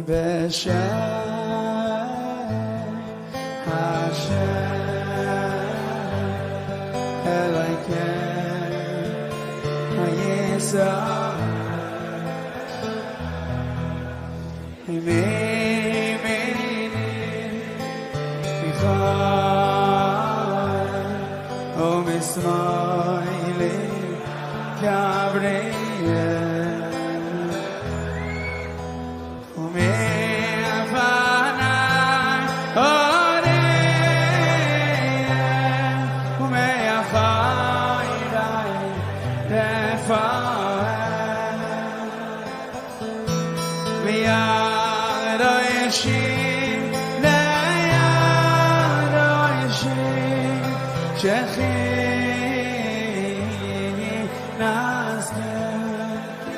B'Shem Hashem Elokeinu HaYisrael Himimini Michal O Mismaili Gabriel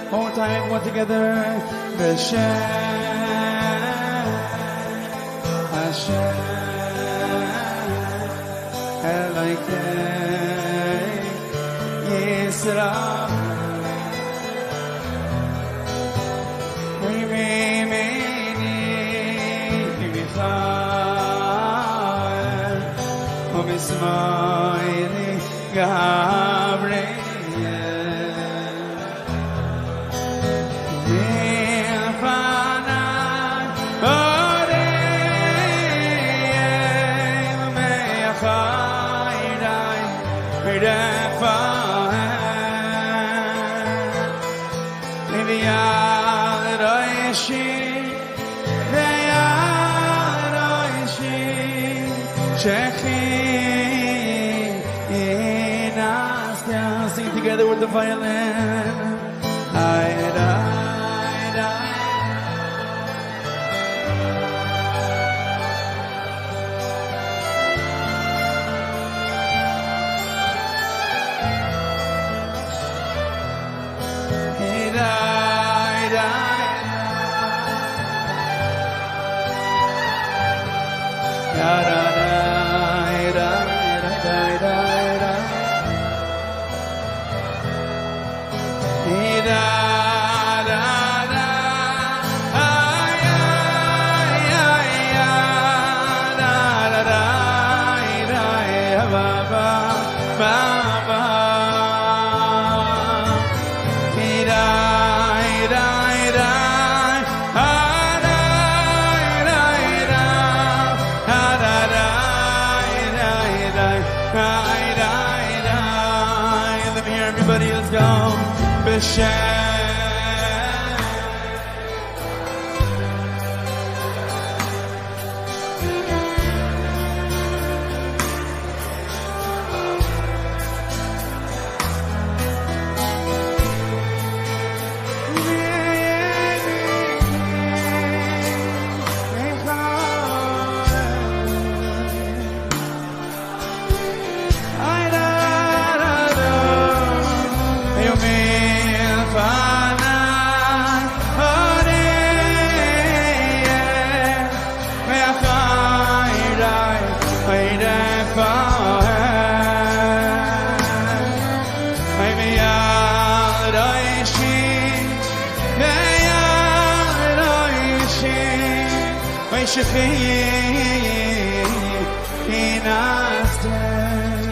One more time, one together. B'Shem Hashem Elokeinu Yisrael Himimini Michal U'Mismaili Gabriel Sing together with the violin. Everybody, let's go. B'Shem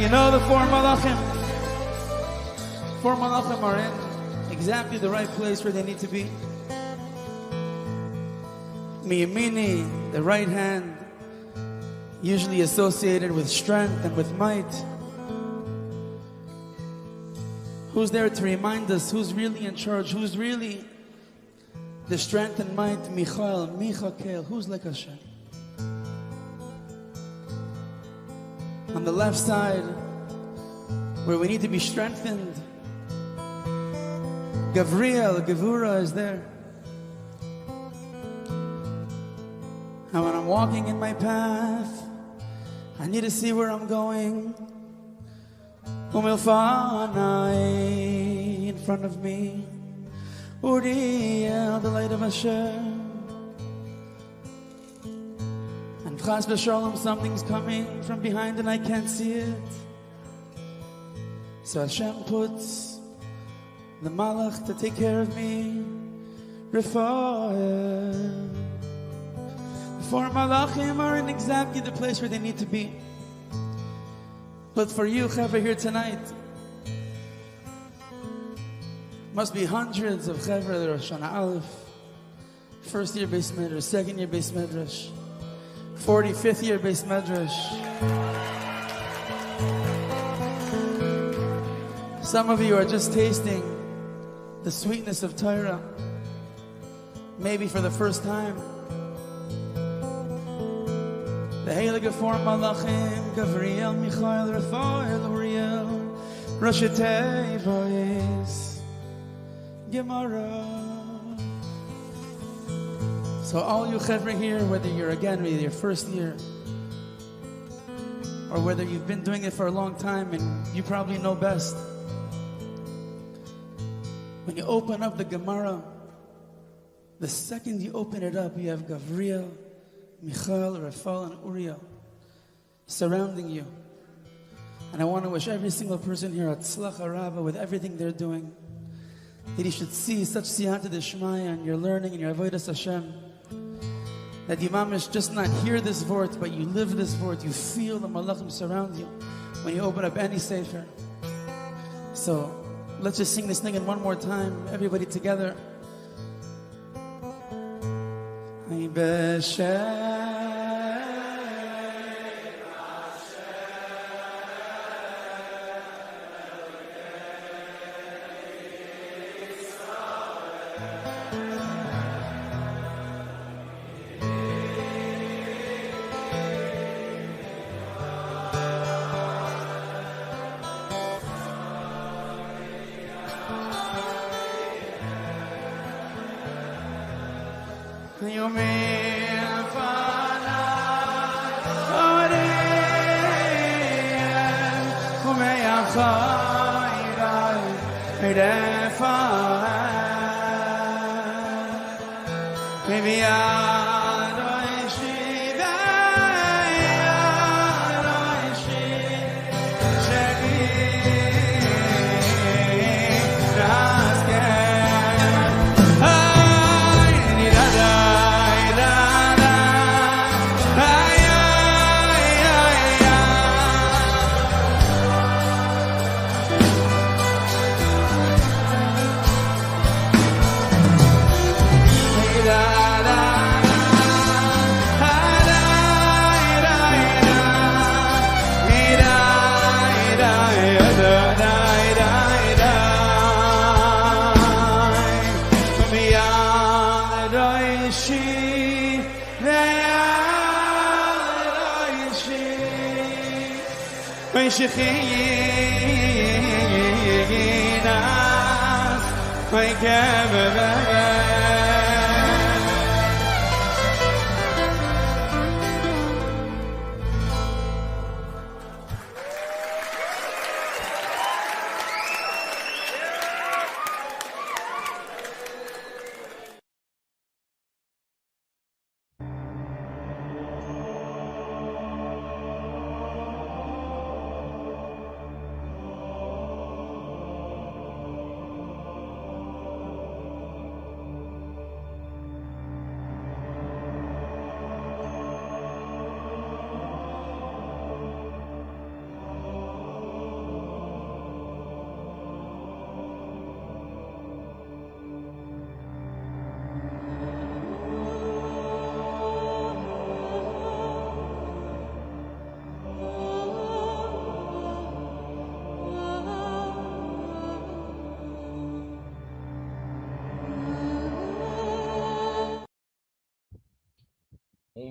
You know the four malachim. Four malachim are in exactly the right place where they need to be. Miyamini, the right hand, usually associated with strength and with might. Who's there to remind us who's really in charge, who's really the strength and might? Michael, who's like Hashem? On the left side, where we need to be strengthened, Gevura is there. And when I'm walking in my path, I need to see where I'm going. Umilfanai in front of me, Uriel, the light of Hashem. And Chas v'Shalom, something's coming from behind and I can't see it. So Hashem puts the malach to take care of me. Refael. Four malachim are in exactly the place where they need to be. But for you, Chaver, here tonight, must be hundreds of Chaver that are Shana Aleph, first year base medrash, second year base medrash, 45th year base medrash. Some of you are just tasting the sweetness of Torah, maybe for the first time. The Heilige Four Malachim, Gabriel, Michael, Raphael, Uriel, Rosh Tevois, Gemara. So all you Chevra here, whether you're whether your first year, or whether you've been doing it for a long time and you probably know best, when you open up the Gemara, the second you open it up, you have Gabriel, Michael, Raphael, and Uriel surrounding you. And I want to wish every single person here at Tzlacha Rabbah with everything they're doing, that you should see such siyata d'shmaya and your learning and your avodas Hashem, that you mamish just not hear this vort, but you live this vort. You feel the malachim surround you when you open up any sefer. So let's just sing this thing in one more time, everybody together.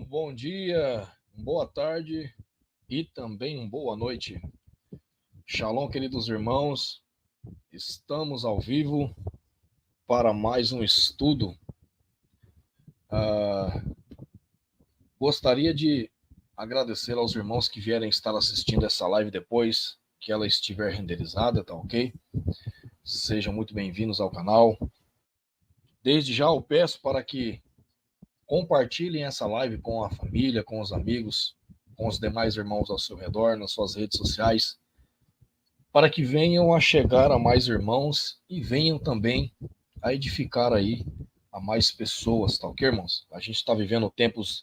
Bom dia, boa tarde e também boa noite. Shalom, queridos irmãos. Estamos ao vivo para mais um estudo. Gostaria de agradecer aos irmãos que vierem estar assistindo essa live depois que ela estiver renderizada, tá ok? Sejam muito bem-vindos ao canal. Desde já eu peço para que compartilhem essa live com a família, com os amigos, com os demais irmãos ao seu redor, nas suas redes sociais, para que venham a chegar a mais irmãos e venham também a edificar aí a mais pessoas, tá ok, irmãos? A gente está vivendo tempos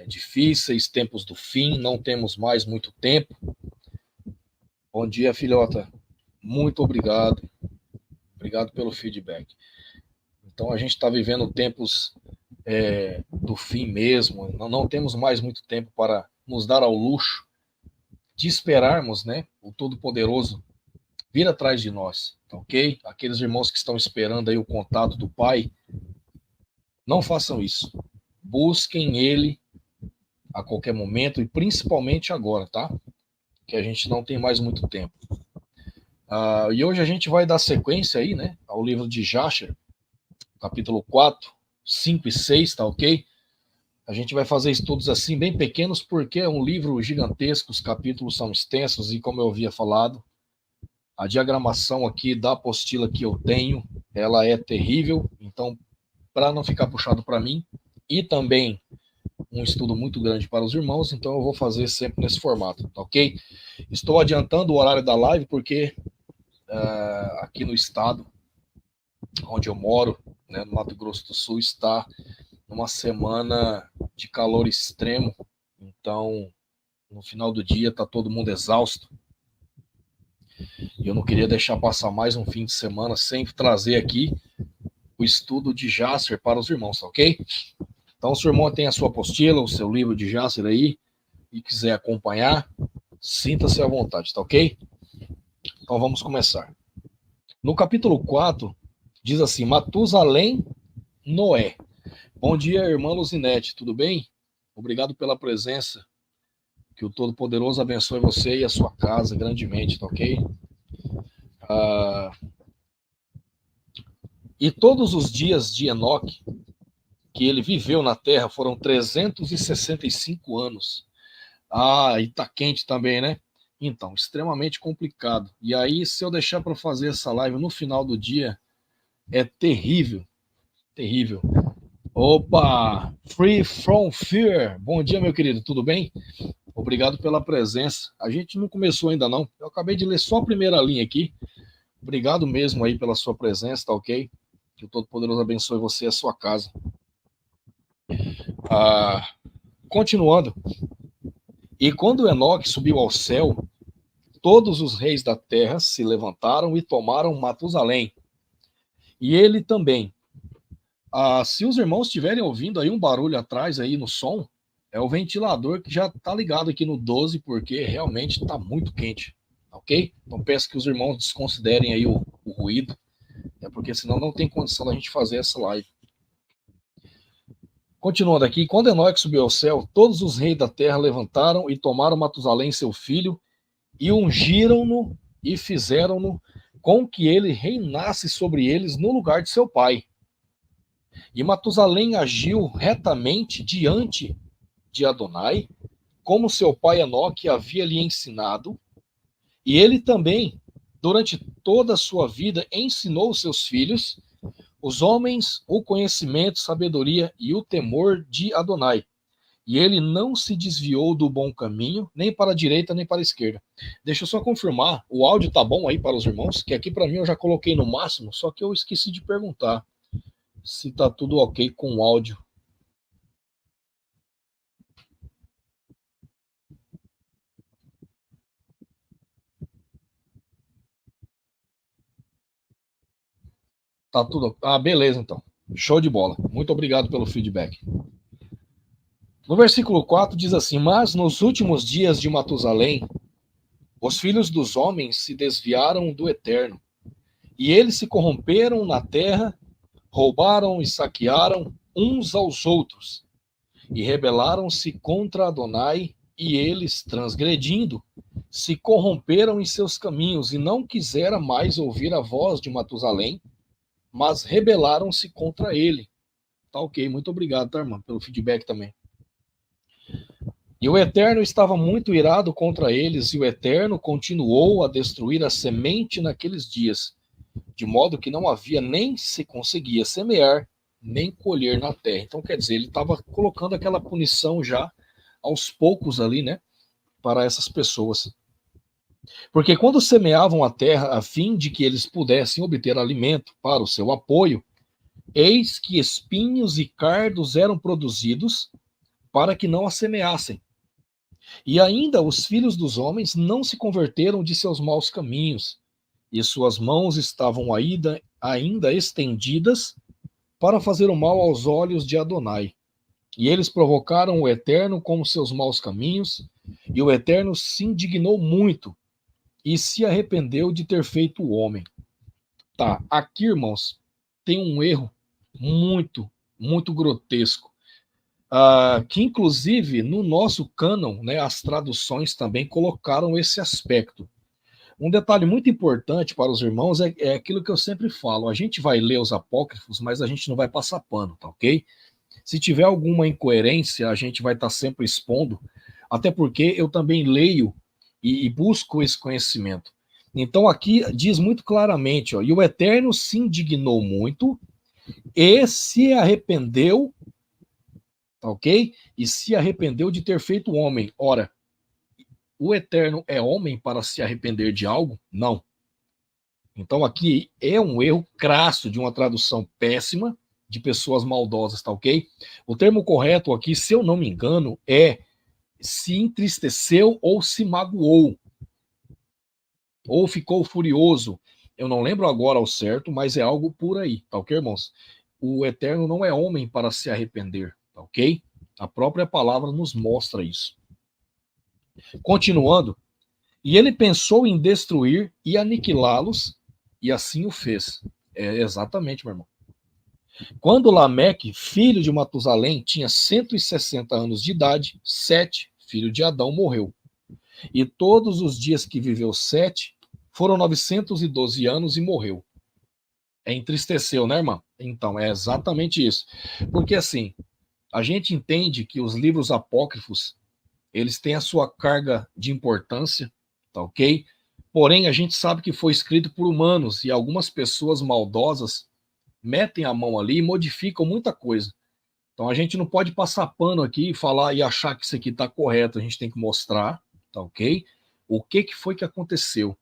difíceis, tempos do fim, não temos mais muito tempo. Bom dia, filhota. Muito obrigado. Obrigado pelo feedback. Então, a gente está vivendo tempos do fim mesmo. Não temos mais muito tempo para nos dar ao luxo de esperarmos, né, o Todo-Poderoso vir atrás de nós, tá ok? Aqueles irmãos que estão esperando aí o contato do Pai, não façam isso. Busquem Ele a qualquer momento e principalmente agora, tá? Que a gente não tem mais muito tempo. E hoje a gente vai dar sequência aí, né, ao livro de Jasher, capítulo 4, 5 e 6, tá ok? A gente vai fazer estudos assim bem pequenos porque é um livro gigantesco, os capítulos são extensos e como eu havia falado, a diagramação aqui da apostila que eu tenho, ela é terrível, então para não ficar puxado para mim e também um estudo muito grande para os irmãos, então eu vou fazer sempre nesse formato, tá ok? Estou adiantando o horário da live porque aqui no estado onde eu moro, né, no Mato Grosso do Sul, está numa semana de calor extremo, então no final do dia está todo mundo exausto e eu não queria deixar passar mais um fim de semana sem trazer aqui o estudo de Jasher para os irmãos, tá ok? Então, se o irmão tem a sua apostila, o seu livro de Jasher aí, e quiser acompanhar, sinta-se à vontade, tá ok? Então, vamos começar. No capítulo 4, diz assim, Matusalém, Noé. Bom dia, irmã Luzinete, tudo bem? Obrigado pela presença. Que o Todo-Poderoso abençoe você e a sua casa grandemente, tá ok? E todos os dias de Enoque, que ele viveu na Terra, foram 365 anos. E tá quente também, né? Então, extremamente complicado. E aí, se eu deixar para fazer essa live no final do dia, é terrível. Terrível. Opa! Free from Fear. Bom dia, meu querido, tudo bem? Obrigado pela presença. A gente não começou ainda não. Eu acabei de ler só a primeira linha aqui. Obrigado mesmo aí pela sua presença, tá ok? Que o Todo-Poderoso abençoe você e a sua casa. Continuando. E quando Enoque subiu ao céu, todos os reis da terra se levantaram e tomaram Matusalém. E ele também. Se os irmãos estiverem ouvindo aí um barulho atrás aí no som, é o ventilador que já está ligado aqui no 12, porque realmente está muito quente, ok? Então peço que os irmãos desconsiderem aí o ruído, porque senão não tem condição da gente fazer essa live. Continuando aqui, quando Enoque subiu ao céu, todos os reis da terra levantaram e tomaram Matusalém, seu filho, e ungiram-no e fizeram-no com que ele reinasse sobre eles no lugar de seu pai. E Matusalém agiu retamente diante de Adonai, como seu pai Enoque havia lhe ensinado, e ele também, durante toda a sua vida, ensinou seus filhos, os homens, o conhecimento, sabedoria e o temor de Adonai. E ele não se desviou do bom caminho, nem para a direita, nem para a esquerda. Deixa eu só confirmar, o áudio tá bom aí para os irmãos? Que aqui para mim eu já coloquei no máximo, só que eu esqueci de perguntar se tá tudo ok com o áudio. Tá tudo. Beleza, então. Show de bola. Muito obrigado pelo feedback. No versículo 4 diz assim: Mas nos últimos dias de Matusalém, os filhos dos homens se desviaram do Eterno, e eles se corromperam na terra, roubaram e saquearam uns aos outros, e rebelaram-se contra Adonai, e eles, transgredindo, se corromperam em seus caminhos, e não quiseram mais ouvir a voz de Matusalém, mas rebelaram-se contra ele. Tá ok, muito obrigado, tá, irmão, pelo feedback também. E o Eterno estava muito irado contra eles, e o Eterno continuou a destruir a semente naqueles dias, de modo que não havia nem se conseguia semear, nem colher na terra. Então, quer dizer, ele estava colocando aquela punição já aos poucos ali, né, para essas pessoas. Porque quando semeavam a terra a fim de que eles pudessem obter alimento para o seu apoio, eis que espinhos e cardos eram produzidos, para que não a semeassem. E ainda os filhos dos homens não se converteram de seus maus caminhos, e suas mãos estavam ainda estendidas para fazer o mal aos olhos de Adonai. E eles provocaram o Eterno com os seus maus caminhos, e o Eterno se indignou muito e se arrependeu de ter feito o homem. Tá, aqui, irmãos, tem um erro muito, muito grotesco. Que inclusive no nosso cânon, né, as traduções também colocaram esse aspecto. Um detalhe muito importante para os irmãos é aquilo que eu sempre falo: a gente vai ler os apócrifos, mas a gente não vai passar pano, tá ok? Se tiver alguma incoerência, a gente vai estar sempre expondo, até porque eu também leio e busco esse conhecimento. Então aqui diz muito claramente, ó, e o Eterno se indignou muito e se arrependeu, ok? E se arrependeu de ter feito o homem. Ora, o Eterno é homem para se arrepender de algo? Não. Então aqui é um erro crasso de uma tradução péssima, de pessoas maldosas, tá ok? O termo correto aqui, se eu não me engano, é se entristeceu ou se magoou, ou ficou furioso. Eu não lembro agora ao certo, mas é algo por aí, tá ok, irmãos? O Eterno não é homem para se arrepender, tá ok? A própria palavra nos mostra isso. Continuando, e ele pensou em destruir e aniquilá-los, e assim o fez. Exatamente, meu irmão. Quando Lameque, filho de Matusalém, tinha 160 anos de idade, Sete, filho de Adão, morreu. E todos os dias que viveu Sete foram 912 anos e morreu. Entristeceu, né, irmã? Então, é exatamente isso. Porque, assim, a gente entende que os livros apócrifos, eles têm a sua carga de importância, tá ok? Porém, a gente sabe que foi escrito por humanos e algumas pessoas maldosas metem a mão ali e modificam muita coisa. Então a gente não pode passar pano aqui e falar e achar que isso aqui está correto. A gente tem que mostrar, tá ok? O que foi que aconteceu.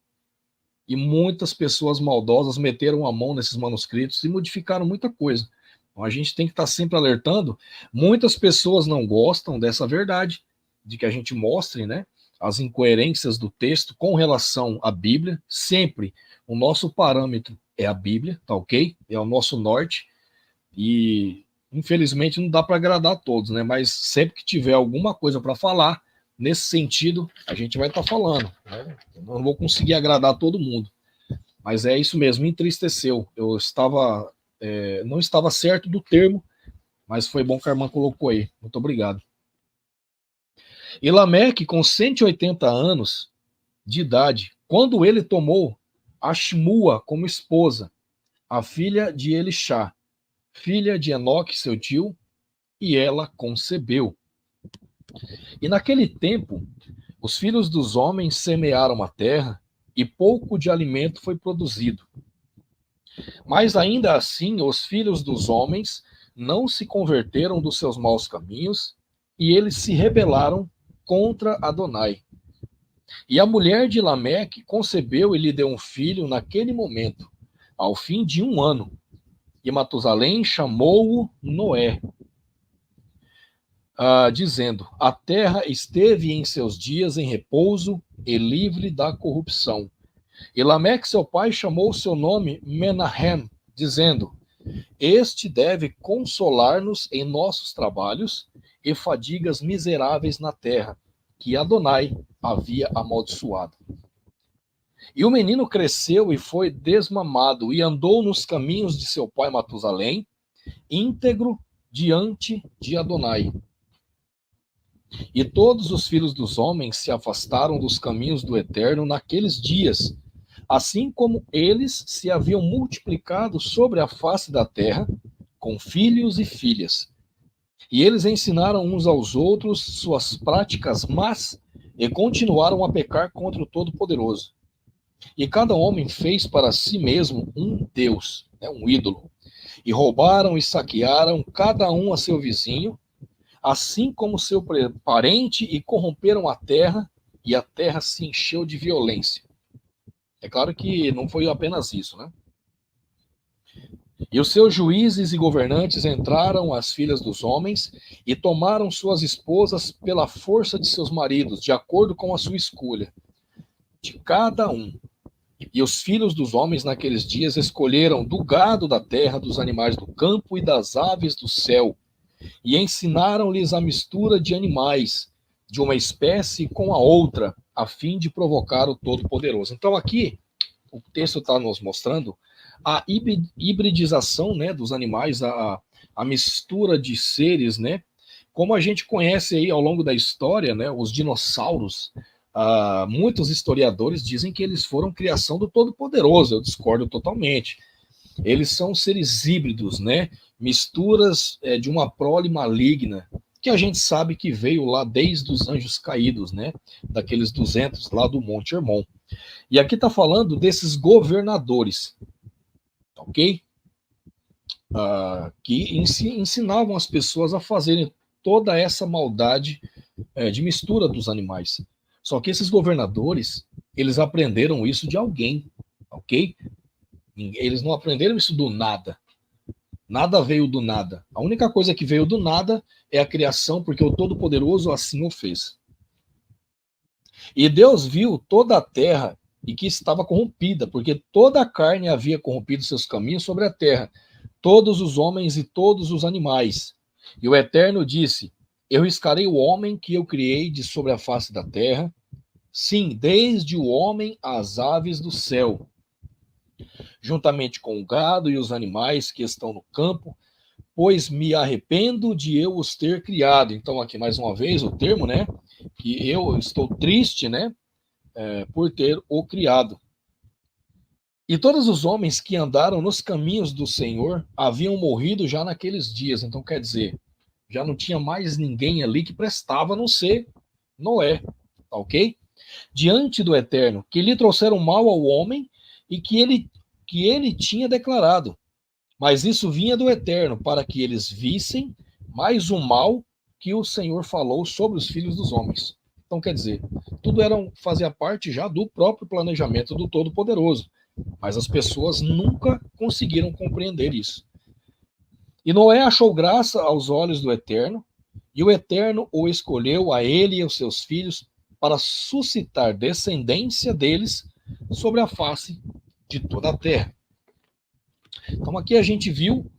E muitas pessoas maldosas meteram a mão nesses manuscritos e modificaram muita coisa. Então a gente tem que estar sempre alertando. Muitas pessoas não gostam dessa verdade, de que a gente mostre, né, as incoerências do texto com relação à Bíblia. Sempre o nosso parâmetro é a Bíblia, tá ok? É o nosso norte. E infelizmente não dá para agradar a todos, né? Mas sempre que tiver alguma coisa para falar nesse sentido, a gente vai estar falando, né? Eu não vou conseguir agradar todo mundo, mas é isso mesmo, me entristeceu. Eu estava não estava certo do termo, mas foi bom que a irmã colocou aí. Muito obrigado. E Lameque, com 180 anos de idade, quando ele tomou Ashmua como esposa, a filha de Elixá, filha de Enoque, seu tio, e ela concebeu. E naquele tempo, os filhos dos homens semearam a terra, e pouco de alimento foi produzido. Mas ainda assim, os filhos dos homens não se converteram dos seus maus caminhos, e eles se rebelaram contra Adonai. E a mulher de Lameque concebeu e lhe deu um filho naquele momento, ao fim de 1 ano. E Matusalém chamou-o Noé, dizendo: a terra esteve em seus dias em repouso e livre da corrupção. E Lameque, seu pai, chamou seu nome Menahem, dizendo: este deve consolar-nos em nossos trabalhos e fadigas miseráveis na terra, que Adonai havia amaldiçoado. E o menino cresceu e foi desmamado, e andou nos caminhos de seu pai Matusalém, íntegro diante de Adonai. E todos os filhos dos homens se afastaram dos caminhos do Eterno naqueles dias, assim como eles se haviam multiplicado sobre a face da terra, com filhos e filhas. E eles ensinaram uns aos outros suas práticas más e continuaram a pecar contra o Todo-Poderoso. E cada homem fez para si mesmo um Deus, um ídolo. E roubaram e saquearam cada um a seu vizinho, assim como seu parente, e corromperam a terra, e a terra se encheu de violência. É claro que não foi apenas isso, né? E os seus juízes e governantes entraram às filhas dos homens e tomaram suas esposas pela força de seus maridos, de acordo com a sua escolha, de cada um. E os filhos dos homens naqueles dias escolheram do gado da terra, dos animais do campo e das aves do céu, e ensinaram-lhes a mistura de animais, de uma espécie com a outra, a fim de provocar o Todo-Poderoso. Então aqui, o texto está nos mostrando a hibridização, né, dos animais, a mistura de seres, né, como a gente conhece aí ao longo da história, né, os dinossauros. Muitos historiadores dizem que eles foram criação do Todo-Poderoso. Eu discordo totalmente. Eles são seres híbridos, né, misturas de uma prole maligna, que a gente sabe que veio lá desde os anjos caídos, né, daqueles 200 lá do Monte Hermon. E aqui está falando desses governadores, ok? Que ensinavam as pessoas a fazerem toda essa maldade de mistura dos animais. Só que esses governadores, eles aprenderam isso de alguém, ok? Eles não aprenderam isso do nada. Nada veio do nada. A única coisa que veio do nada é a criação, porque o Todo-Poderoso assim o fez. E Deus viu toda a terra e que estava corrompida, porque toda a carne havia corrompido seus caminhos sobre a terra, todos os homens e todos os animais. E o Eterno disse: Eu riscarei o homem que eu criei de sobre a face da terra, sim, desde o homem às aves do céu, juntamente com o gado e os animais que estão no campo, pois me arrependo de eu os ter criado. Então, aqui mais uma vez o termo, né? Que eu estou triste, né? Por ter o criado. E todos os homens que andaram nos caminhos do Senhor haviam morrido já naqueles dias. Então, quer dizer, já não tinha mais ninguém ali que prestava a não ser Noé, tá ok? Diante do Eterno, que lhe trouxeram mal ao homem e que ele tinha declarado. Mas isso vinha do Eterno, para que eles vissem mais o mal que o Senhor falou sobre os filhos dos homens. Então, quer dizer, tudo fazia parte já do próprio planejamento do Todo-Poderoso. Mas as pessoas nunca conseguiram compreender isso. E Noé achou graça aos olhos do Eterno, e o Eterno o escolheu a ele e aos seus filhos para suscitar descendência deles sobre a face de toda a terra. Então aqui a gente viu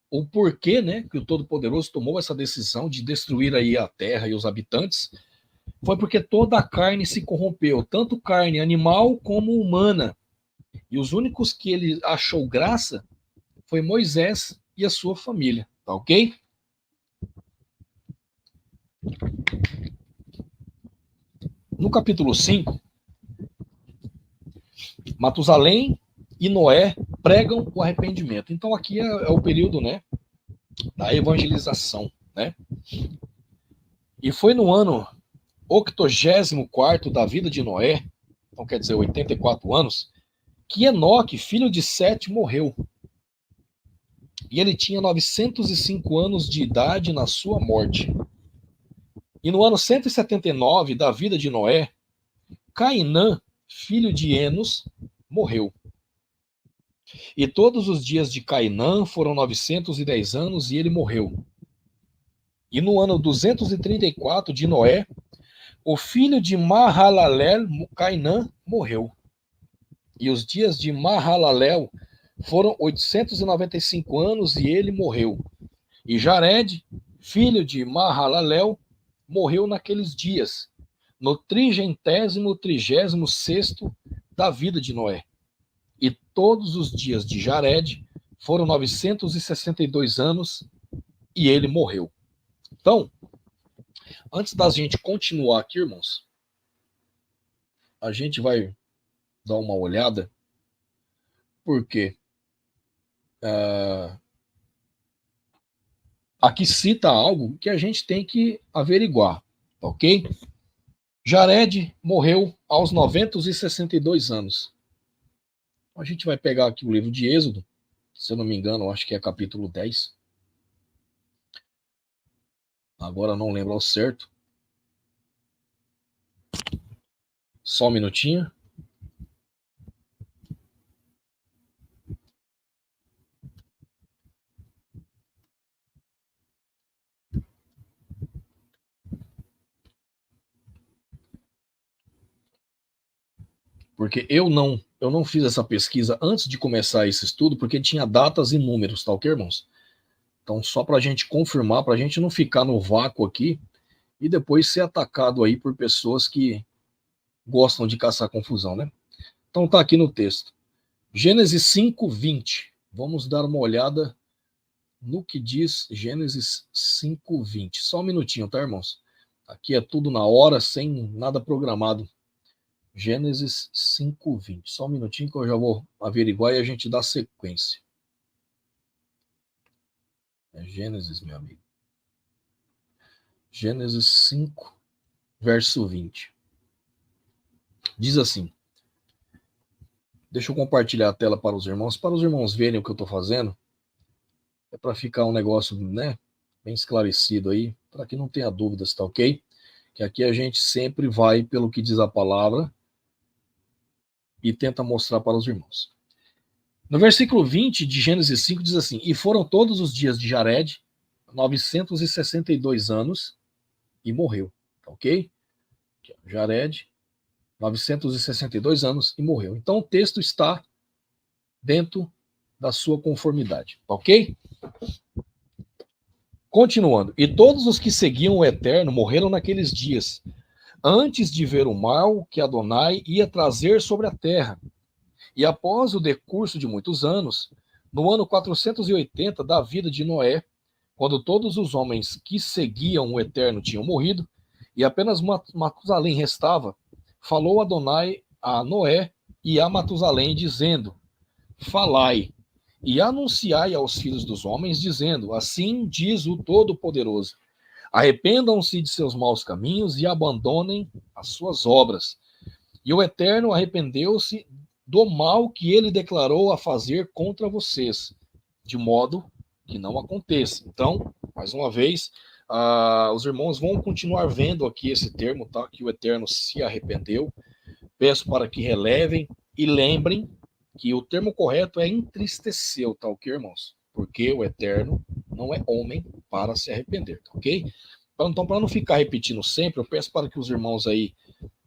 o porquê, né, que o Todo-Poderoso tomou essa decisão de destruir aí a terra e os habitantes. Foi porque toda a carne se corrompeu, tanto carne animal como humana. E os únicos que ele achou graça foi Moisés e a sua família, tá ok? No capítulo 5, Matusalém e Noé pregam o arrependimento. Então aqui é o período, né, da evangelização, né? E foi no ano 84º da vida de Noé, então quer dizer 84 anos, que Enoque, filho de Sete, morreu. E ele tinha 905 anos de idade na sua morte. E no ano 179 da vida de Noé, Cainã, filho de Enos, morreu. E todos os dias de Cainã foram 910 anos e ele morreu. E no ano 234 de Noé, o filho de Mahalalel, Cainã, morreu. E os dias de Mahalalel foram 895 anos e ele morreu. E Jared, filho de Mahalalel, morreu naqueles dias, no 36º da vida de Noé. E todos os dias de Jared foram 962 anos e ele morreu. Então, antes da gente continuar aqui, irmãos, a gente vai dar uma olhada, porque aqui cita algo que a gente tem que averiguar, ok? Jared morreu aos 962 anos. A gente vai pegar aqui o livro de Êxodo, se eu não me engano, acho que é capítulo 10. Agora não lembro ao certo. Só um minutinho. porque eu não fiz essa pesquisa antes de começar esse estudo, porque tinha datas e números, tá ok, irmãos? Então, só para a gente confirmar, para a gente não ficar no vácuo aqui e depois ser atacado aí por pessoas que gostam de caçar confusão, né? Então, tá aqui no texto. Gênesis 5:20. Vamos dar uma olhada no que diz Gênesis 5:20. Só um minutinho, tá, irmãos? Aqui é tudo na hora, sem nada programado. Gênesis 5:20. Só um minutinho que eu já vou averiguar e a gente dá sequência. É Gênesis, meu amigo. Gênesis 5, verso 20. Diz assim. Deixa eu compartilhar a tela para os irmãos verem o que eu estou fazendo. É para ficar um negócio, né, bem esclarecido aí, para que não tenha dúvidas, tá ok? Que aqui a gente sempre vai pelo que diz a palavra e tenta mostrar para os irmãos. No versículo 20 de Gênesis 5 diz assim: E foram todos os dias de Jared 962 anos e morreu, tá ok? Jared, 962 anos e morreu. Então o texto está dentro da sua conformidade, tá ok? Continuando. E todos os que seguiam o Eterno morreram naqueles dias, antes de ver o mal que Adonai ia trazer sobre a terra. E após o decurso de muitos anos, no ano 480 da vida de Noé, quando todos os homens que seguiam o Eterno tinham morrido, e apenas Matusalém restava, falou Adonai a Noé e a Matusalém, dizendo: Falai e anunciai aos filhos dos homens, dizendo: Assim diz o Todo-Poderoso: Arrependam-se de seus maus caminhos e abandonem as suas obras. E o Eterno arrependeu-se do mal que ele declarou a fazer contra vocês, de modo que não aconteça. Então, mais uma vez, os irmãos vão continuar vendo aqui esse termo, tá? Que o Eterno se arrependeu. Peço para que relevem e lembrem que o termo correto é entristeceu, tá ok, irmãos? Porque o Eterno não é homem para se arrepender, tá ok? Então, para não ficar repetindo sempre, eu peço para que os irmãos aí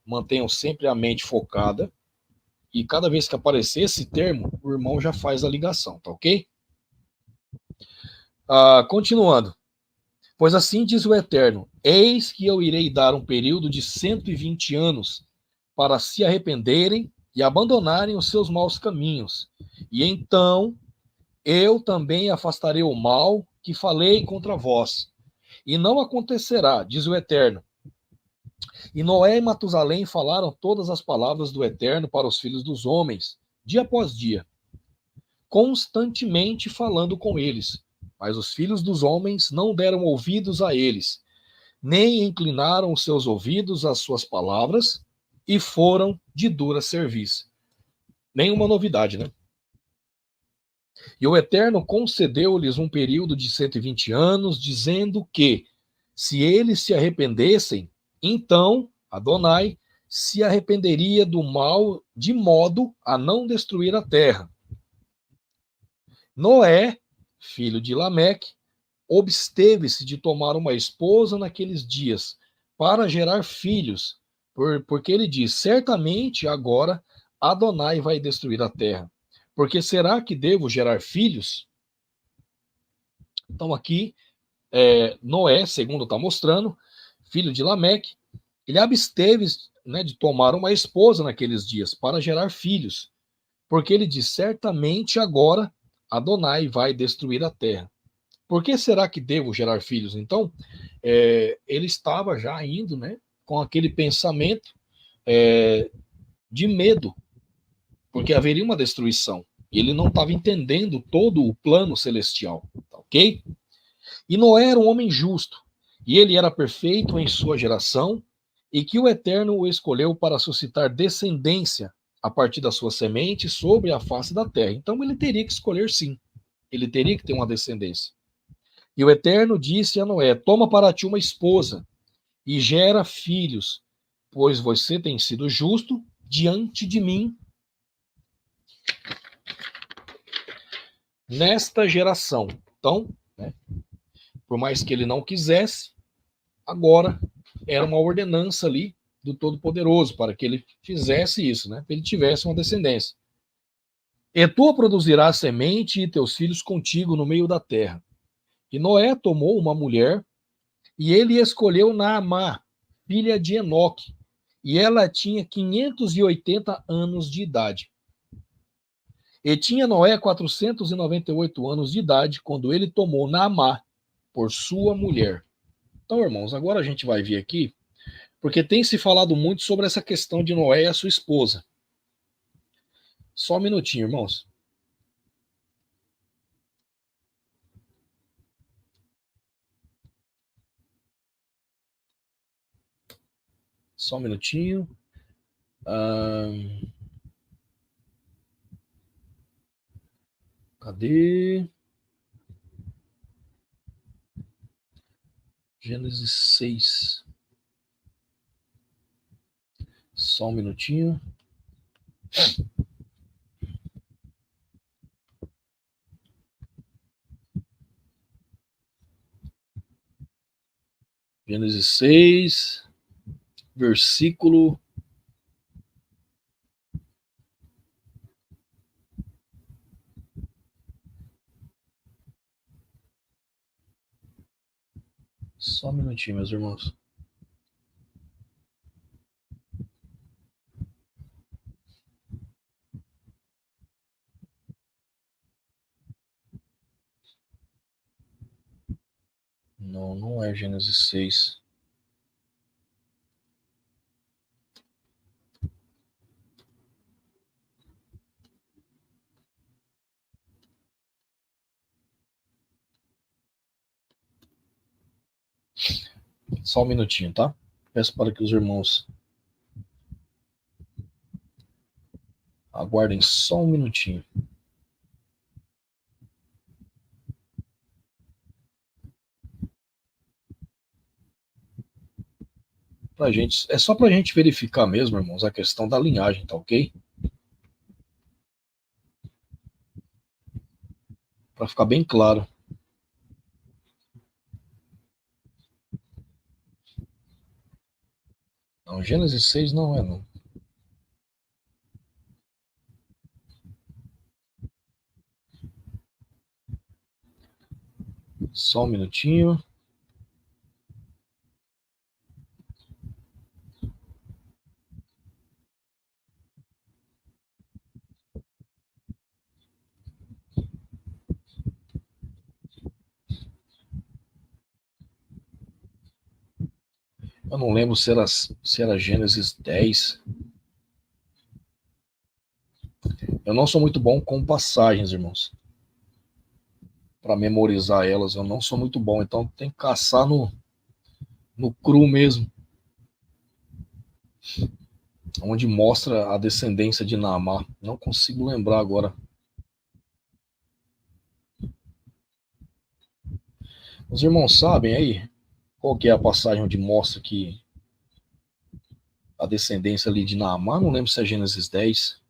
mantenham sempre a mente focada e cada vez que aparecer esse termo, o irmão já faz a ligação, tá ok? Continuando. Pois assim diz o Eterno: Eis que eu irei dar um período de 120 anos para se arrependerem e abandonarem os seus maus caminhos. E então eu também afastarei o mal que falei contra vós. E não acontecerá, diz o Eterno. E Noé e Matusalém falaram todas as palavras do Eterno para os filhos dos homens, dia após dia, constantemente falando com eles. Mas os filhos dos homens não deram ouvidos a eles, nem inclinaram os seus ouvidos às suas palavras, e foram de dura serviço. Nenhuma novidade, né? E o Eterno concedeu-lhes um período de 120 anos, dizendo que, se eles se arrependessem, então Adonai se arrependeria do mal de modo a não destruir a terra. Noé, filho de Lameque, absteve-se de tomar uma esposa naqueles dias para gerar filhos, porque ele diz: certamente agora Adonai vai destruir a terra. Porque será que devo gerar filhos? Então aqui, Noé, segundo está mostrando, filho de Lameque, ele absteve, né, de tomar uma esposa naqueles dias para gerar filhos, porque ele diz: certamente agora Adonai vai destruir a terra. Por que será que devo gerar filhos? Então, ele estava já indo, né, com aquele pensamento de medo, porque haveria uma destruição. E ele não estava entendendo todo o plano celestial, tá ok? E Noé era um homem justo, e ele era perfeito em sua geração, e que o Eterno o escolheu para suscitar descendência a partir da sua semente sobre a face da terra. Então ele teria que escolher, sim. Ele teria que ter uma descendência. E o Eterno disse a Noé: toma para ti uma esposa e gera filhos, pois você tem sido justo diante de mim nesta geração. Então, né, por mais que ele não quisesse, agora era uma ordenança ali do Todo-Poderoso, para que ele fizesse isso, né? Para ele tivesse uma descendência. E tu produzirás semente e teus filhos contigo no meio da terra. E Noé tomou uma mulher, e ele escolheu Naamá, filha de Enoque, e ela tinha 580 anos de idade. E tinha Noé 498 anos de idade quando ele tomou Naamá por sua mulher. Então, irmãos, agora a gente vai ver aqui, porque tem se falado muito sobre essa questão de Noé e a sua esposa. Só um minutinho, irmãos. Só um minutinho. Cadê? Gênesis 6. Só um minutinho. Gênesis 6, versículo. Só um minutinho, meus irmãos. Não, não é Gênesis 6. Só um minutinho, tá? Peço para que os irmãos aguardem só um minutinho. Pra gente, é só pra gente verificar mesmo, irmãos, a questão da linhagem, tá ok? Para ficar bem claro. Não, Gênesis 6 não é, não. Só um minutinho. Eu não lembro se era Gênesis 10. Eu não sou muito bom com passagens, irmãos. Para memorizar elas, eu não sou muito bom. Então tem que caçar no cru mesmo. Onde mostra a descendência de Naamá. Não consigo lembrar agora. Os irmãos sabem aí qual que é a passagem onde mostra que a descendência ali de Naamá? Não lembro se é Gênesis 10.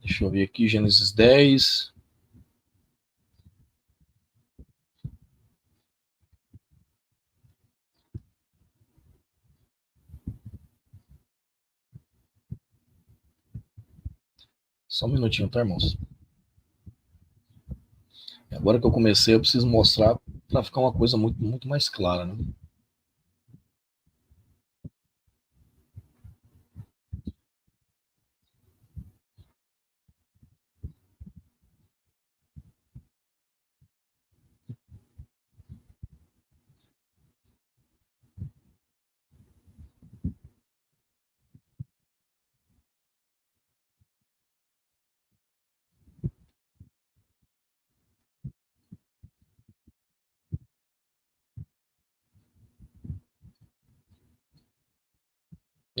Deixa eu ver aqui, Gênesis 10. Só um minutinho, tá, irmãos? Agora que eu comecei, eu preciso mostrar para ficar uma coisa muito, muito mais clara, né?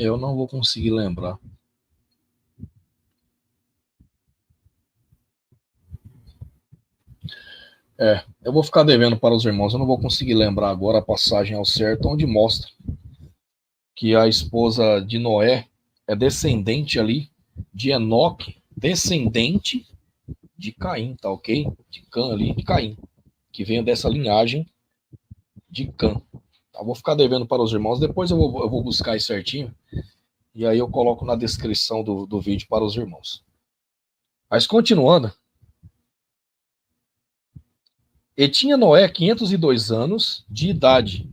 Eu não vou conseguir lembrar. Eu vou ficar devendo para os irmãos, eu não vou conseguir lembrar agora a passagem ao certo, onde mostra que a esposa de Noé é descendente ali de Enoque, descendente de Caim, tá ok? De Cã ali, de Caim, que vem dessa linhagem de Cã. Tá, vou ficar devendo para os irmãos, depois eu vou buscar aí certinho, e aí eu coloco na descrição do vídeo para os irmãos. Mas continuando, e tinha Noé 502 anos de idade,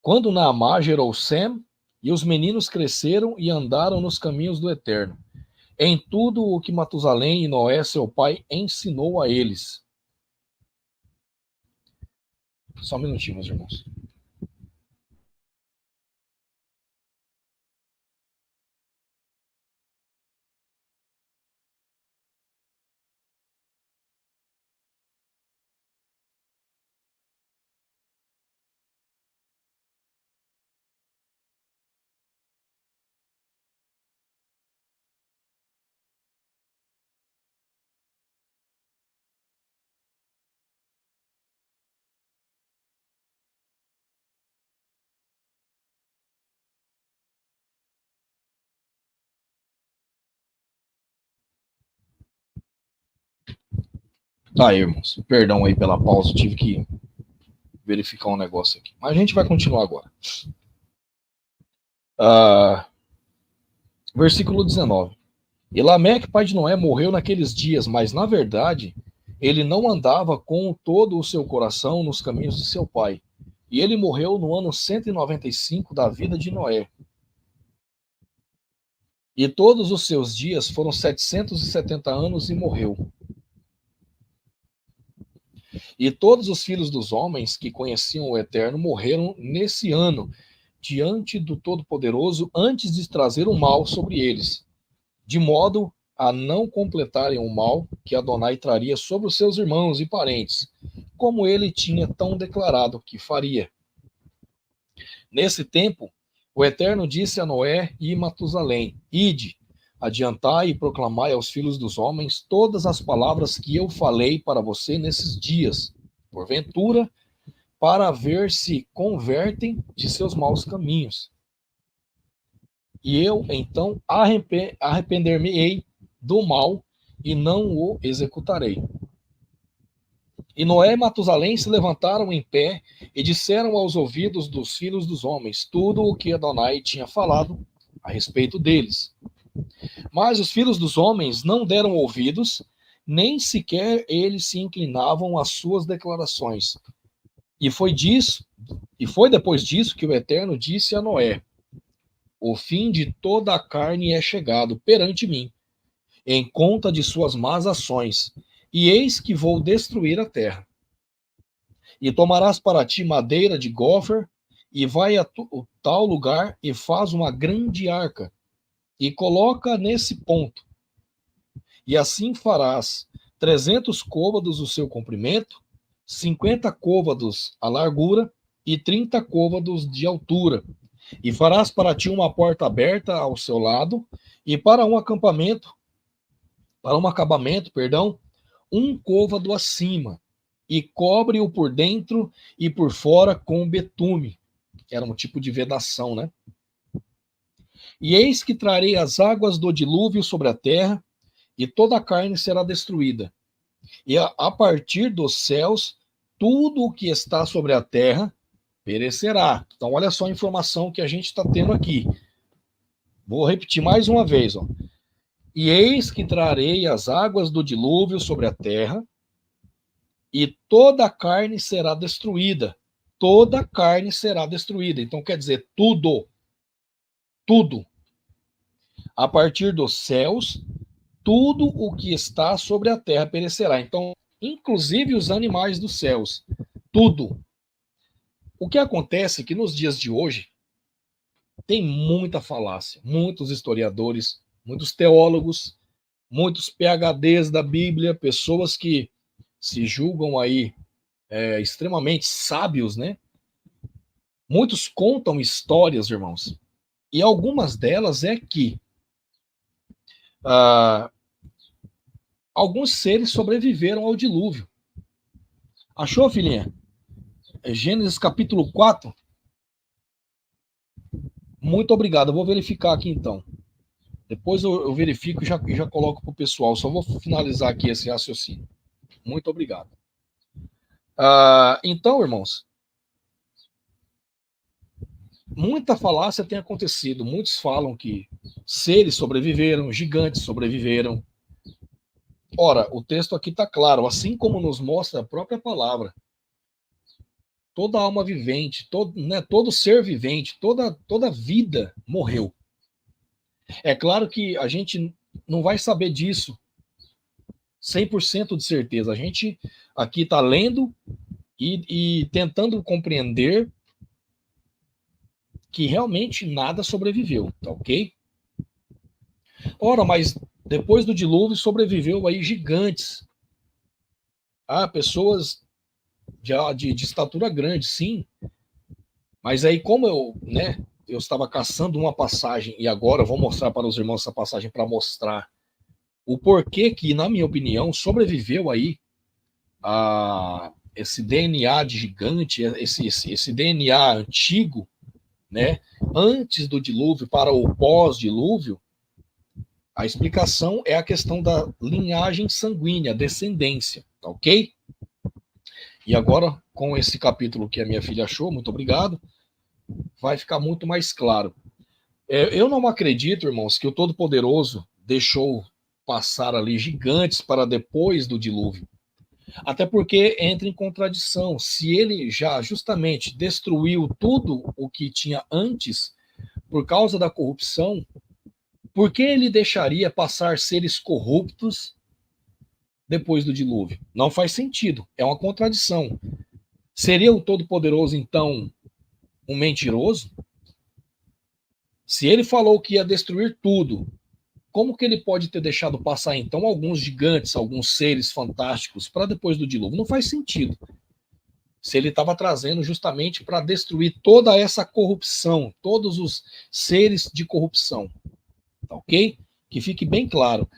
quando Naamá gerou Sem, e os meninos cresceram e andaram nos caminhos do Eterno, em tudo o que Matusalém e Noé, seu pai, ensinou a eles. Só um minutinho, meus irmãos. Tá aí, irmãos. Perdão aí pela pausa, tive que verificar um negócio aqui. Mas a gente vai continuar agora. Versículo 19. E Lameque, pai de Noé, morreu naqueles dias, mas na verdade ele não andava com todo o seu coração nos caminhos de seu pai. E ele morreu no ano 195 da vida de Noé. E todos os seus dias foram 770 anos e morreu. E todos os filhos dos homens que conheciam o Eterno morreram nesse ano, diante do Todo-Poderoso, antes de trazer o mal sobre eles, de modo a não completarem o mal que Adonai traria sobre os seus irmãos e parentes, como ele tinha tão declarado que faria. Nesse tempo, o Eterno disse a Noé e Matusalém: Ide, adiantai e proclamai aos filhos dos homens todas as palavras que eu falei para você nesses dias, porventura, para ver se convertem de seus maus caminhos. E eu, então, arrepender-me-ei do mal e não o executarei. E Noé e Matusalém se levantaram em pé e disseram aos ouvidos dos filhos dos homens tudo o que Adonai tinha falado a respeito deles. Mas os filhos dos homens não deram ouvidos, nem sequer eles se inclinavam às suas declarações. E foi depois disso que o Eterno disse a Noé: O fim de toda a carne é chegado perante mim, em conta de suas más ações, e eis que vou destruir a terra. E tomarás para ti madeira de gofer, e vai a tal lugar e faz uma grande arca, e coloca nesse ponto. E assim farás 300 côvados o seu comprimento, 50 côvados a largura e 30 côvados de altura. E farás para ti uma porta aberta ao seu lado, e para um acabamento, um côvado acima, e cobre-o por dentro e por fora com betume. Era um tipo de vedação, né? E eis que trarei as águas do dilúvio sobre a terra, e toda a carne será destruída. E a partir dos céus, tudo o que está sobre a terra perecerá. Então, olha só a informação que a gente está tendo aqui. Vou repetir mais uma vez. Ó. E eis que trarei as águas do dilúvio sobre a terra, e toda a carne será destruída. Toda a carne será destruída. Então, quer dizer, tudo. Tudo. A partir dos céus, tudo o que está sobre a terra perecerá. Então, inclusive os animais dos céus. Tudo. O que acontece é que nos dias de hoje, tem muita falácia. Muitos historiadores, muitos teólogos, muitos PhDs da Bíblia, pessoas que se julgam aí extremamente sábios, né? Muitos contam histórias, irmãos. E algumas delas é que alguns seres sobreviveram ao dilúvio. Achou, filhinha? É Gênesis capítulo 4. Muito obrigado. Eu vou verificar aqui então. Depois eu verifico e já coloco para o pessoal. Só vou finalizar aqui esse raciocínio. Muito obrigado. Então, irmãos, muita falácia tem acontecido. Muitos falam que seres sobreviveram, gigantes sobreviveram. Ora, o texto aqui está claro, assim como nos mostra a própria palavra. Toda alma vivente, todo ser vivente, toda vida morreu. É claro que a gente não vai saber disso 100% de certeza. A gente aqui está lendo e tentando compreender que realmente nada sobreviveu, tá ok? Ora, mas depois do dilúvio sobreviveu aí gigantes. Pessoas de estatura grande, sim. Mas aí como eu estava caçando uma passagem e agora eu vou mostrar para os irmãos essa passagem para mostrar o porquê que, na minha opinião, sobreviveu aí esse DNA de gigante, esse DNA antigo, né? Antes do dilúvio para o pós-dilúvio. A explicação é a questão da linhagem sanguínea, descendência, tá ok? E agora, com esse capítulo que a minha filha achou, muito obrigado, vai ficar muito mais claro. Eu não acredito, irmãos, que o Todo-Poderoso deixou passar ali gigantes para depois do dilúvio. Até porque entra em contradição. Se ele já justamente destruiu tudo o que tinha antes por causa da corrupção, por que ele deixaria passar seres corruptos depois do dilúvio? Não faz sentido. É uma contradição. Seria o Todo-Poderoso, então, um mentiroso? Se ele falou que ia destruir tudo, como que ele pode ter deixado passar, então, alguns gigantes, alguns seres fantásticos para depois do dilúvio? Não faz sentido. Se ele estava trazendo justamente para destruir toda essa corrupção, todos os seres de corrupção. Tá ok? Que fique bem claro.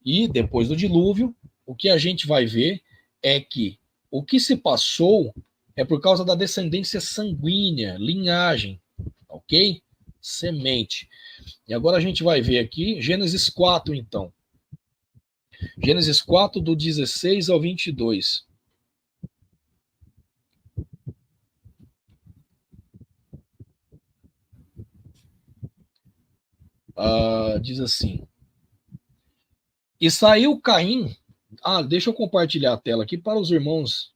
E depois do dilúvio, o que a gente vai ver é que o que se passou é por causa da descendência sanguínea, linhagem, ok? Semente. E agora a gente vai ver aqui Gênesis 4, então. Gênesis 4, do 16 ao 22. Diz assim: E saiu Caim. Deixa eu compartilhar a tela aqui para os irmãos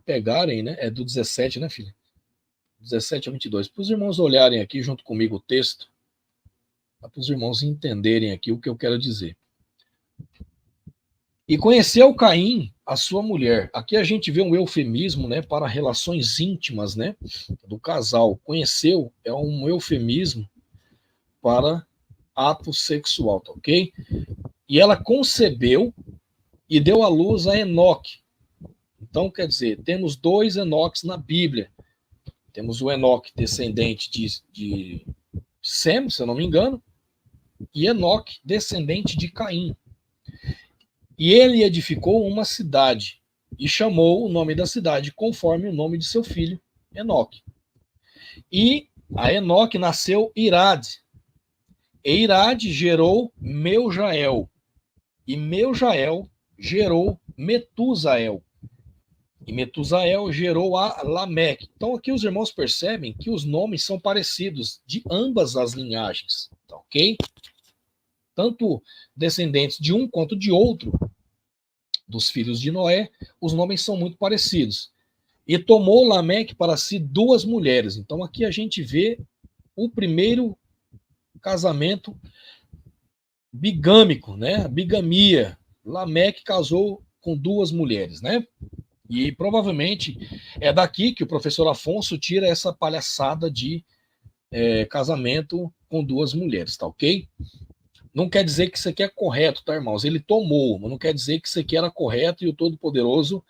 pegarem, né? É do 17, né, filha? 17 a 22. Para os irmãos olharem aqui junto comigo o texto, para os irmãos entenderem aqui o que eu quero dizer. E conheceu Caim a sua mulher. Aqui a gente vê um eufemismo, né, para relações íntimas, né, do casal. Conheceu é um eufemismo para ato sexual, tá ok? E ela concebeu e deu à luz a Enoque. Então, quer dizer, temos 2 Enoques na Bíblia. Temos o Enoque, descendente de Sem, se eu não me engano, e Enoque, descendente de Caim. E ele edificou uma cidade e chamou o nome da cidade conforme o nome de seu filho, Enoque. E a Enoque nasceu Irade. E Irade gerou Meujael. E Meujael gerou Metusael. E Metusael gerou a Lameque. Então aqui os irmãos percebem que os nomes são parecidos de ambas as linhagens, tá ok? Tanto descendentes de um quanto de outro, dos filhos de Noé, os nomes são muito parecidos. E tomou Lameque para si 2 mulheres. Então aqui a gente vê o primeiro casamento bigâmico, né? Bigamia. Lameque casou com 2 mulheres, né? E provavelmente é daqui que o professor Afonso tira essa palhaçada de casamento com 2 mulheres, tá ok? Não quer dizer que isso aqui é correto, tá, irmãos? Ele tomou, mas não quer dizer que isso aqui era correto e o Todo-Poderoso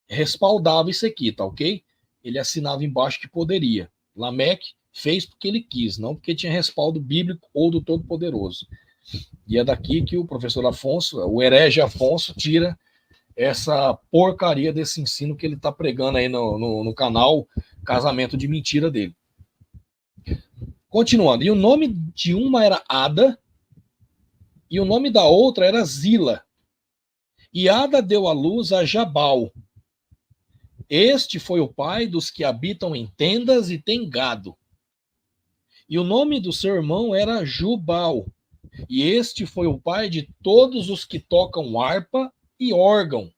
respaldava isso aqui, tá ok? Ele assinava embaixo que poderia. Lameque fez porque ele quis, não porque tinha respaldo bíblico ou do Todo-Poderoso. E é daqui que o professor Afonso, o herege Afonso, tira essa porcaria desse ensino que ele está pregando aí no canal Casamento de Mentira dele. Continuando, e o nome de uma era Ada, e o nome da outra era Zila. E Ada deu à luz a Jabal. Este foi o pai dos que habitam em tendas e têm gado. E o nome do seu irmão era Jubal. E este foi o pai de todos os que tocam harpa e órgão.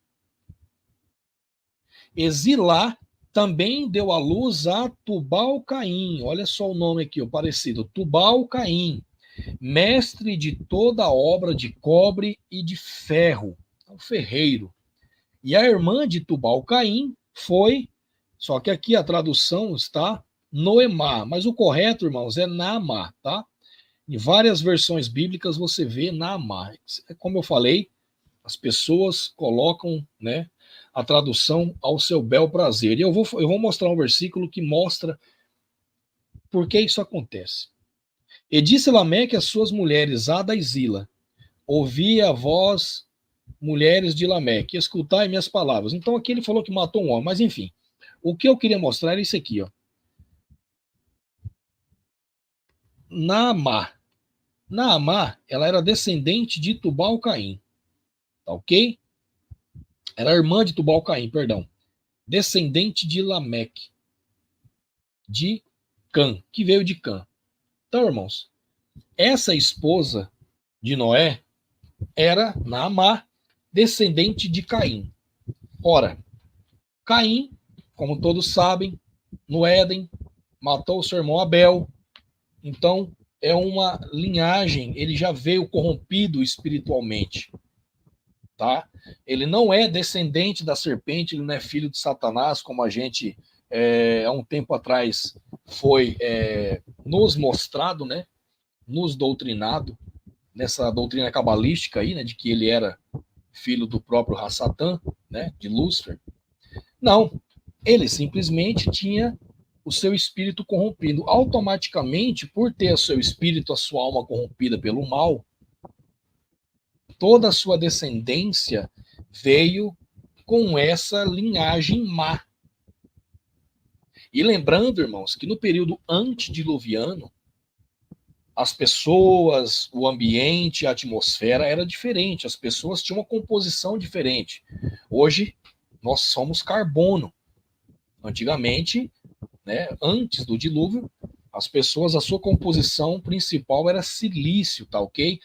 E Zilá também deu à luz a Tubal-Caim. Olha só o nome aqui, o parecido. Tubal-Caim, mestre de toda a obra de cobre e de ferro, o ferreiro. E a irmã de Tubal-Caim foi, só que aqui a tradução está Noemá, mas o correto, irmãos, é Naamá, tá? Em várias versões bíblicas você vê Naamá. Como eu falei, as pessoas colocam, né, a tradução ao seu bel prazer. E eu vou mostrar um versículo que mostra por que isso acontece. E disse Lameque às suas mulheres, Ada e Zila, ouvi a voz, mulheres de Lameque, escutai minhas palavras. Então aqui ele falou que matou um homem, mas enfim. O que eu queria mostrar é isso aqui, ó. Naamá. Naamá, ela era descendente de Tubal-Caim. Tá ok? Era irmã de Tubal-Caim, perdão. Descendente de Lameque. De Cã, que veio de Cã. Então, irmãos, essa esposa de Noé era Naamá, descendente de Caim. Ora, Caim, como todos sabem, no Éden, matou o seu irmão Abel. Então, é uma linhagem, ele já veio corrompido espiritualmente. Tá? Ele não é descendente da serpente, ele não é filho de Satanás, como a gente, há um tempo atrás, foi nos mostrado, né? Nos doutrinado, nessa doutrina cabalística aí, né? De que ele era filho do próprio Satã, né? De Lúcifer. Não, ele simplesmente tinha o seu espírito corrompido. Automaticamente, por ter o seu espírito, a sua alma corrompida pelo mal, toda a sua descendência veio com essa linhagem má. E lembrando, irmãos, que no período antediluviano, as pessoas, o ambiente, a atmosfera era diferente, as pessoas tinham uma composição diferente. Hoje, nós somos carbono. Antigamente, né, antes do dilúvio, as pessoas, a sua composição principal era silício, tá ok?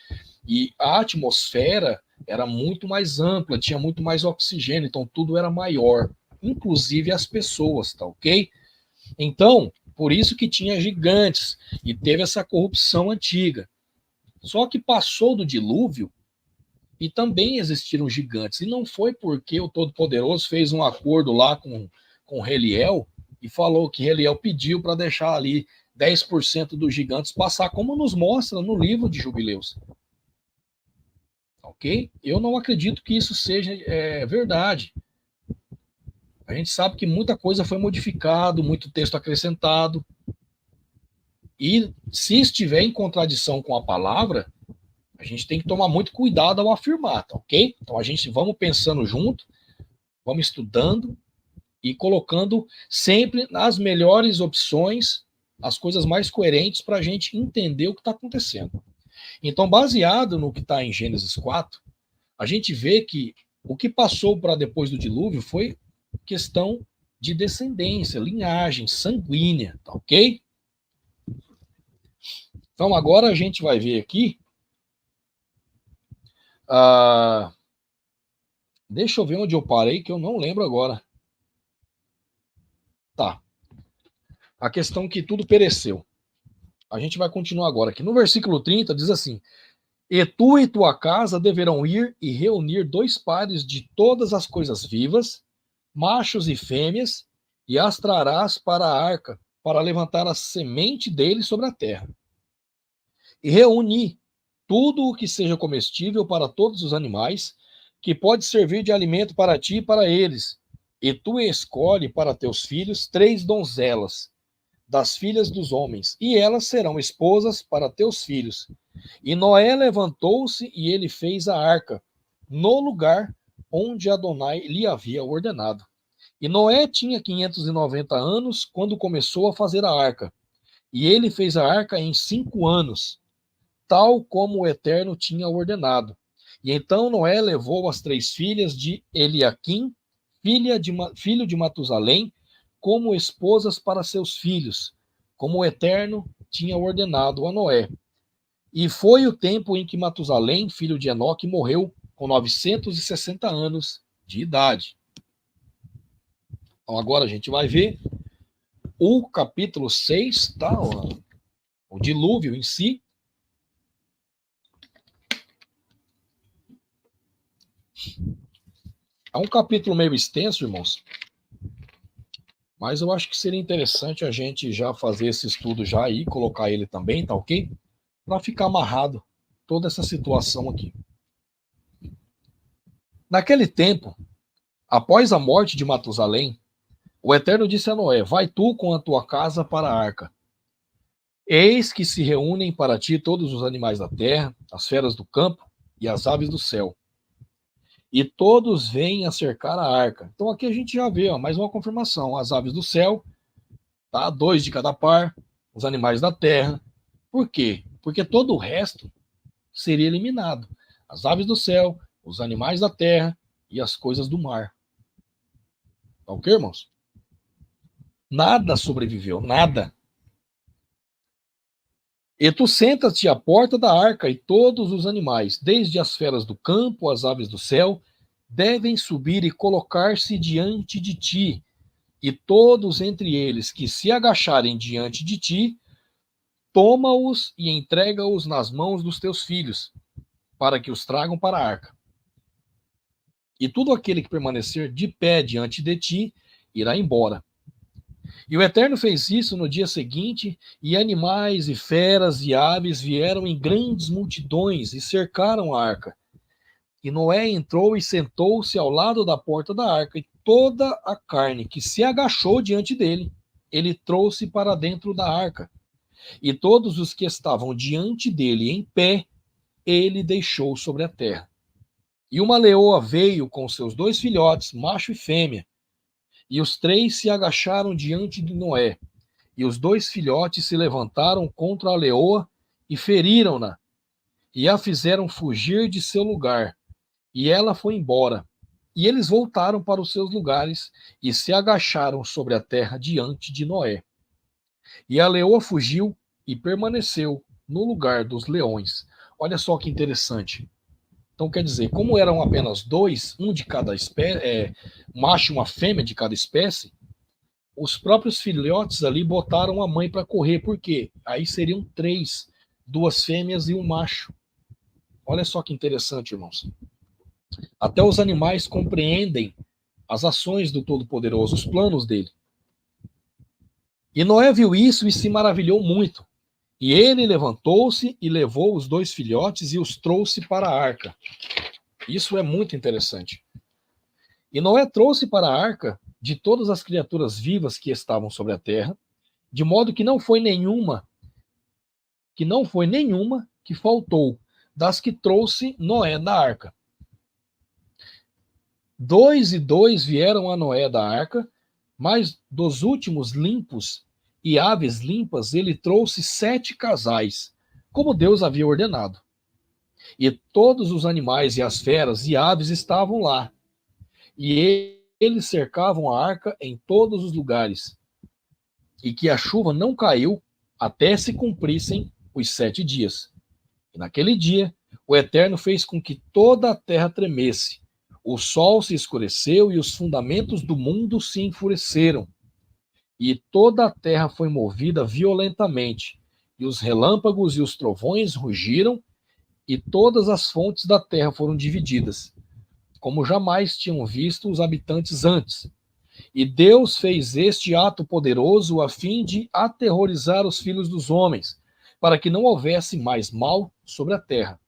E a atmosfera era muito mais ampla, tinha muito mais oxigênio, então tudo era maior, inclusive as pessoas, tá ok? Então, por isso que tinha gigantes e teve essa corrupção antiga. Só que passou do dilúvio e também existiram gigantes. E não foi porque o Todo-Poderoso fez um acordo lá com Reliel e falou que Reliel pediu para deixar ali 10% dos gigantes passar, como nos mostra no livro de Jubileus. Ok? Eu não acredito que isso seja verdade. A gente sabe que muita coisa foi modificado, muito texto acrescentado. E se estiver em contradição com a palavra, a gente tem que tomar muito cuidado ao afirmar, tá ok? Então a gente vamos pensando junto, vamos estudando e colocando sempre as melhores opções, as coisas mais coerentes para a gente entender o que está acontecendo. Então, baseado no que está em Gênesis 4, a gente vê que o que passou para depois do dilúvio foi questão de descendência, linhagem sanguínea, tá ok? Então, agora a gente vai ver aqui. Deixa eu ver onde eu parei, que eu não lembro agora. Tá. A questão que tudo pereceu. A gente vai continuar agora aqui. No versículo 30 diz assim: E tu e tua casa deverão ir e reunir 2 pares de todas as coisas vivas, machos e fêmeas, e as trarás para a arca, para levantar a semente deles sobre a terra. E reúne tudo o que seja comestível para todos os animais, que pode servir de alimento para ti e para eles. E tu escolhe para teus filhos 3 donzelas, das filhas dos homens, e elas serão esposas para teus filhos. E Noé levantou-se e ele fez a arca, no lugar onde Adonai lhe havia ordenado. E Noé tinha 590 anos quando começou a fazer a arca. E ele fez a arca em 5 anos, tal como o Eterno tinha ordenado. E então Noé levou as 3 filhas de Eliaquim, filho de Matusalém, como esposas para seus filhos, como o Eterno tinha ordenado a Noé. E foi o tempo em que Matusalém, filho de Enoque, morreu com 960 anos de idade. Então agora a gente vai ver o capítulo 6, tá? O dilúvio em si. É um capítulo meio extenso, irmãos, mas eu acho que seria interessante a gente já fazer esse estudo já aí, colocar ele também, tá ok? Para ficar amarrado toda essa situação aqui. Naquele tempo, após a morte de Matusalém, o Eterno disse a Noé: vai tu com a tua casa para a arca. Eis que se reúnem para ti todos os animais da terra, as feras do campo e as aves do céu. E todos vêm a cercar a arca. Então aqui a gente já vê, ó, mais uma confirmação. As aves do céu, tá? 2 de cada par, os animais da terra. Por quê? Porque todo o resto seria eliminado. As aves do céu, os animais da terra e as coisas do mar. Tá ok, irmãos? Nada sobreviveu, nada. E tu sentas-te à porta da arca, e todos os animais, desde as feras do campo, as aves do céu, devem subir e colocar-se diante de ti. E todos entre eles que se agacharem diante de ti, toma-os e entrega-os nas mãos dos teus filhos, para que os tragam para a arca. E todo aquele que permanecer de pé diante de ti, irá embora. E o Eterno fez isso no dia seguinte, e animais e feras e aves vieram em grandes multidões e cercaram a arca. E Noé entrou e sentou-se ao lado da porta da arca, e toda a carne que se agachou diante dele, ele trouxe para dentro da arca. E todos os que estavam diante dele em pé, ele deixou sobre a terra. E uma leoa veio com seus 2 filhotes, macho e fêmea, e os 3 se agacharam diante de Noé. E os 2 filhotes se levantaram contra a leoa e feriram-na, e a fizeram fugir de seu lugar. E ela foi embora. E eles voltaram para os seus lugares e se agacharam sobre a terra diante de Noé. E a leoa fugiu e permaneceu no lugar dos leões. Olha só que interessante. Então, quer dizer, como eram apenas 2, um de cada espécie, macho e uma fêmea de cada espécie, os próprios filhotes ali botaram a mãe para correr. Por quê? Aí seriam 3, 2 fêmeas e um macho. Olha só que interessante, irmãos. Até os animais compreendem as ações do Todo-Poderoso, os planos dele. E Noé viu isso e se maravilhou muito. E ele levantou-se e levou os 2 filhotes e os trouxe para a arca. Isso é muito interessante. E Noé trouxe para a arca de todas as criaturas vivas que estavam sobre a terra, de modo que não foi nenhuma que faltou das que trouxe Noé da arca. 2 e 2 vieram a Noé da arca, mas dos últimos limpos e aves limpas ele trouxe 7 casais, como Deus havia ordenado. E todos os animais e as feras e aves estavam lá. E eles cercavam a arca em todos os lugares. E que a chuva não caiu até se cumprissem os 7 dias. E naquele dia, o Eterno fez com que toda a terra tremesse. O sol se escureceu e os fundamentos do mundo se enfureceram. E toda a terra foi movida violentamente. E os relâmpagos e os trovões rugiram, e todas as fontes da terra foram divididas, como jamais tinham visto os habitantes antes. E Deus fez este ato poderoso a fim de aterrorizar os filhos dos homens, para que não houvesse mais mal sobre a terra.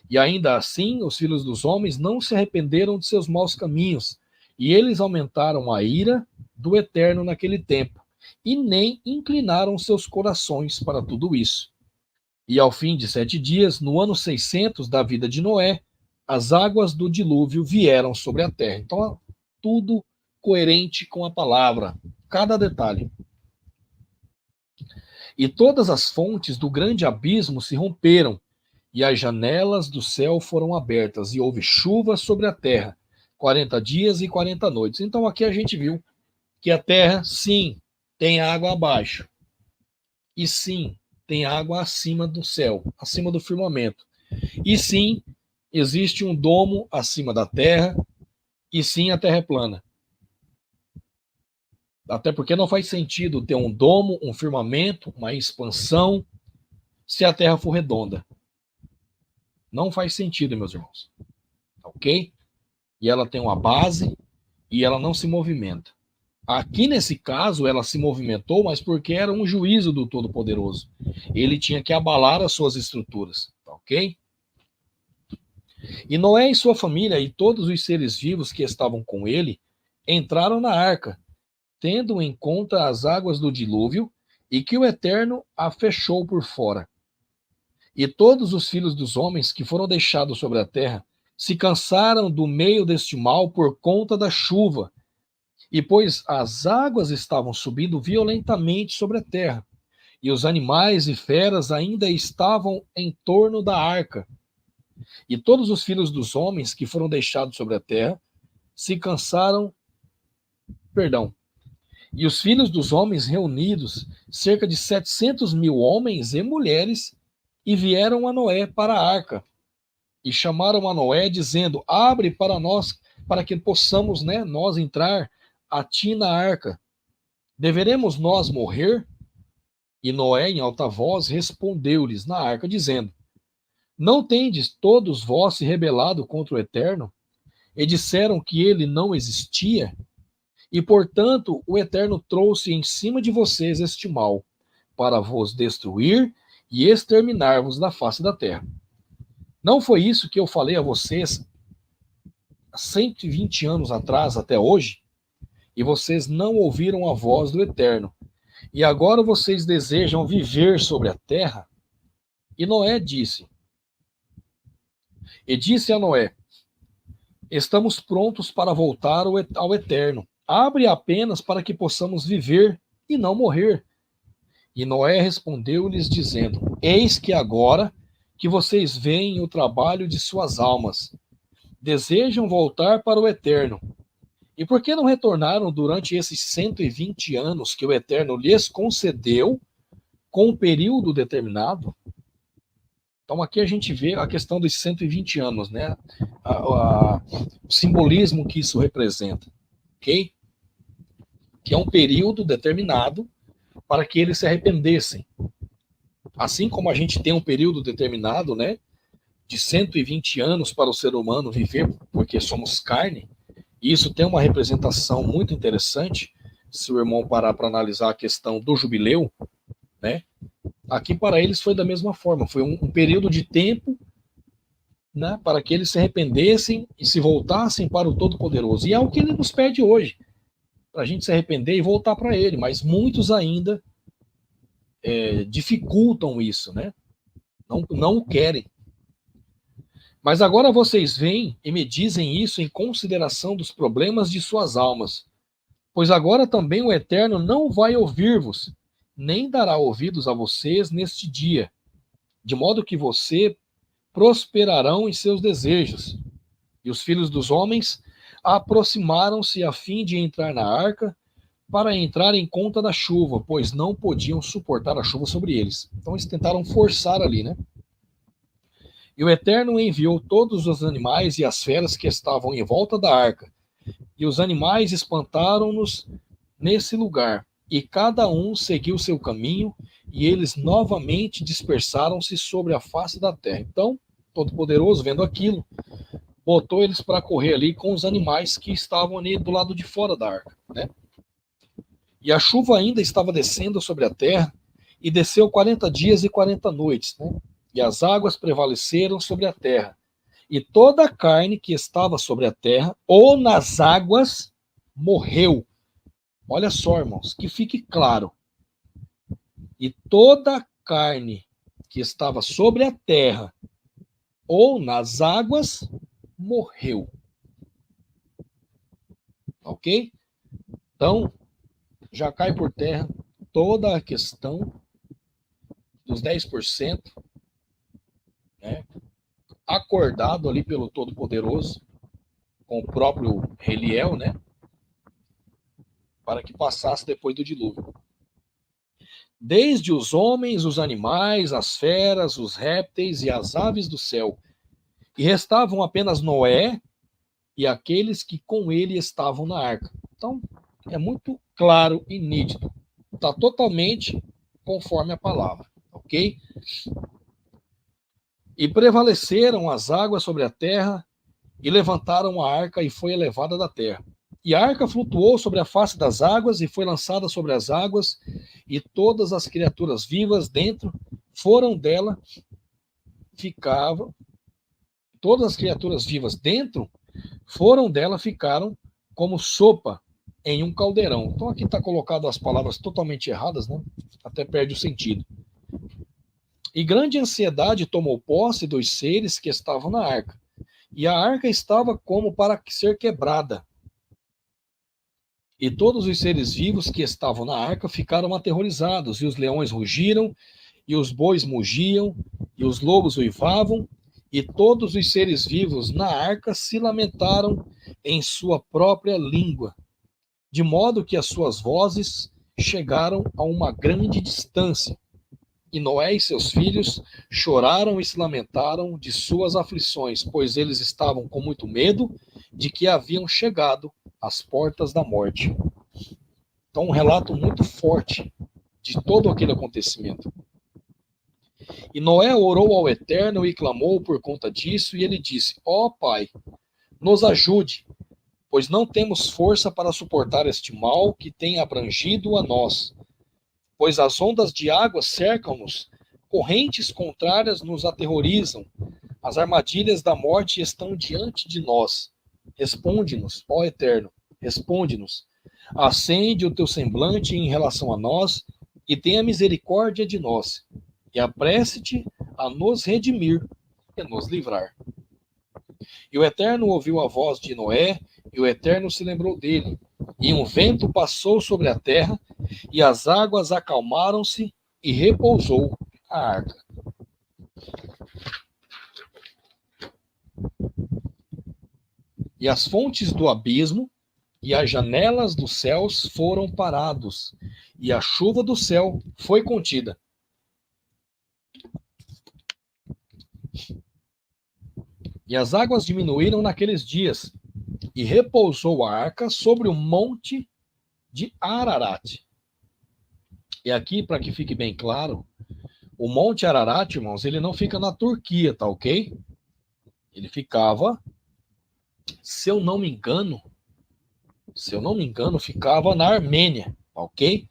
E ainda assim, os filhos dos homens não se arrependeram de seus maus caminhos, e eles aumentaram a ira do Eterno naquele tempo, e nem inclinaram seus corações para tudo isso. E ao fim de 7 dias, no ano 600 da vida de Noé, as águas do dilúvio vieram sobre a terra. Então, tudo coerente com a palavra, cada detalhe. E todas as fontes do grande abismo se romperam, e as janelas do céu foram abertas, e houve chuva sobre a terra, 40 dias e 40 noites. Então aqui a gente viu que a terra, sim, tem água abaixo. E sim, tem água acima do céu, acima do firmamento. E sim, existe um domo acima da terra, e sim, a terra é plana. Até porque não faz sentido ter um domo, um firmamento, uma expansão, se a terra for redonda. Não faz sentido, meus irmãos. Ok? E ela tem uma base e ela não se movimenta. Aqui, nesse caso, ela se movimentou, mas porque era um juízo do Todo-Poderoso. Ele tinha que abalar as suas estruturas. Ok? E Noé e sua família e todos os seres vivos que estavam com ele entraram na arca, tendo em conta as águas do dilúvio, e que o Eterno a fechou por fora. E todos os filhos dos homens que foram deixados sobre a terra se cansaram do meio deste mal por conta da chuva, e pois as águas estavam subindo violentamente sobre a terra, e os animais e feras ainda estavam em torno da arca. E todos os filhos dos homens que foram deixados sobre a terra se cansaram, e os filhos dos homens reunidos, cerca de 700.000 homens e mulheres, e vieram a Noé para a arca, e chamaram a Noé, dizendo: abre para nós, para que possamos, nós entrar a ti na arca. Deveremos nós morrer? E Noé, em alta voz, respondeu-lhes na arca, dizendo: não tendes todos vós se rebelado contra o Eterno, e disseram que ele não existia? E, portanto, o Eterno trouxe em cima de vocês este mal, para vos destruir e exterminar-vos da face da terra. Não foi isso que eu falei a vocês há 120 anos atrás, até hoje? E vocês não ouviram a voz do Eterno. E agora vocês desejam viver sobre a terra? E Noé disse. E disse a Noé: estamos prontos para voltar ao Eterno. Abre apenas para que possamos viver e não morrer. E Noé respondeu-lhes, dizendo: eis que agora que vocês veem o trabalho de suas almas, desejam voltar para o Eterno. E por que não retornaram durante esses 120 anos que o Eterno lhes concedeu, com um período determinado? Então aqui a gente vê a questão dos 120 anos, o simbolismo que isso representa, ok? Que é um período determinado para que eles se arrependessem. Assim como a gente tem um período determinado, de 120 anos para o ser humano viver, porque somos carne, e isso tem uma representação muito interessante, se o irmão parar para analisar a questão do jubileu, aqui para eles foi da mesma forma, foi um período de tempo, para que eles se arrependessem e se voltassem para o Todo-Poderoso. E é o que ele nos pede hoje, para a gente se arrepender e voltar para ele, mas muitos ainda dificultam isso, não o querem. Mas agora vocês vêm e me dizem isso em consideração dos problemas de suas almas, pois agora também o Eterno não vai ouvir-vos, nem dará ouvidos a vocês neste dia, de modo que você prosperarão em seus desejos. E os filhos dos homens aproximaram-se a fim de entrar na arca, para entrar em conta da chuva, pois não podiam suportar a chuva sobre eles. Então eles tentaram forçar ali, E o Eterno enviou todos os animais e as feras que estavam em volta da arca, e os animais espantaram-nos nesse lugar, e cada um seguiu seu caminho, e eles novamente dispersaram-se sobre a face da terra. Então, Todo-Poderoso, vendo aquilo, botou eles para correr ali com os animais que estavam ali do lado de fora da arca, E a chuva ainda estava descendo sobre a terra, e desceu 40 dias e 40 noites, E as águas prevaleceram sobre a terra. E toda a carne que estava sobre a terra, ou nas águas, morreu. Olha só, irmãos, que fique claro. E toda a carne que estava sobre a terra, ou nas águas, morreu. Ok? Então, já cai por terra toda a questão dos 10%, né, acordado ali pelo Todo-Poderoso, com o próprio Reliel, né, para que passasse depois do dilúvio. Desde os homens, os animais, as feras, os répteis e as aves do céu. E restavam apenas Noé e aqueles que com ele estavam na arca. Então, é muito claro e nítido. Está totalmente conforme a palavra, ok? E prevaleceram as águas sobre a terra, e levantaram a arca, e foi elevada da terra. E a arca flutuou sobre a face das águas, e foi lançada sobre as águas, e todas as criaturas vivas dentro foram dela, ficavam, todas as criaturas vivas dentro foram dela, ficaram como sopa em um caldeirão. Então aqui está colocado as palavras totalmente erradas, né? Até perde o sentido. E grande ansiedade tomou posse dos seres que estavam na arca. E a arca estava como para ser quebrada. E todos os seres vivos que estavam na arca ficaram aterrorizados, e os leões rugiram, e os bois mugiam, e os lobos uivavam, e todos os seres vivos na arca se lamentaram em sua própria língua, de modo que as suas vozes chegaram a uma grande distância. E Noé e seus filhos choraram e se lamentaram de suas aflições, pois eles estavam com muito medo de que haviam chegado às portas da morte. Então, um relato muito forte de todo aquele acontecimento. E Noé orou ao Eterno e clamou por conta disso, e ele disse: ó Pai, nos ajude, pois não temos força para suportar este mal que tem abrangido a nós. Pois as ondas de água cercam-nos, correntes contrárias nos aterrorizam, as armadilhas da morte estão diante de nós. Responde-nos, ó Eterno, responde-nos. Acende o teu semblante em relação a nós e tenha misericórdia de nós. E apresse-te a nos redimir e nos livrar. E o Eterno ouviu a voz de Noé, e o Eterno se lembrou dele. E um vento passou sobre a terra, e as águas acalmaram-se, e repousou a arca. E as fontes do abismo e as janelas dos céus foram parados, e a chuva do céu foi contida. E as águas diminuíram naqueles dias, e repousou a arca sobre o monte de Ararat. E aqui, para que fique bem claro, o Monte Ararat, irmãos, ele não fica na Turquia, tá ok? Ele ficava, se eu não me engano, ficava na Armênia, tá ok?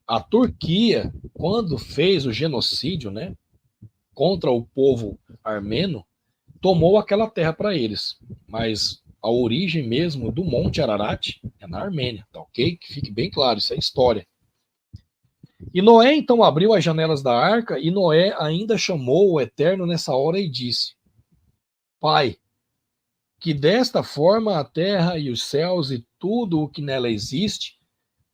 A Turquia, quando fez o genocídio, né, contra o povo armeno, tomou aquela terra para eles. Mas a origem mesmo do Monte Ararat é na Armênia, tá ok? Que fique bem claro, isso é história. E Noé então abriu as janelas da arca, e Noé ainda chamou o Eterno nessa hora e disse: Pai, que desta forma a terra e os céus e tudo o que nela existe,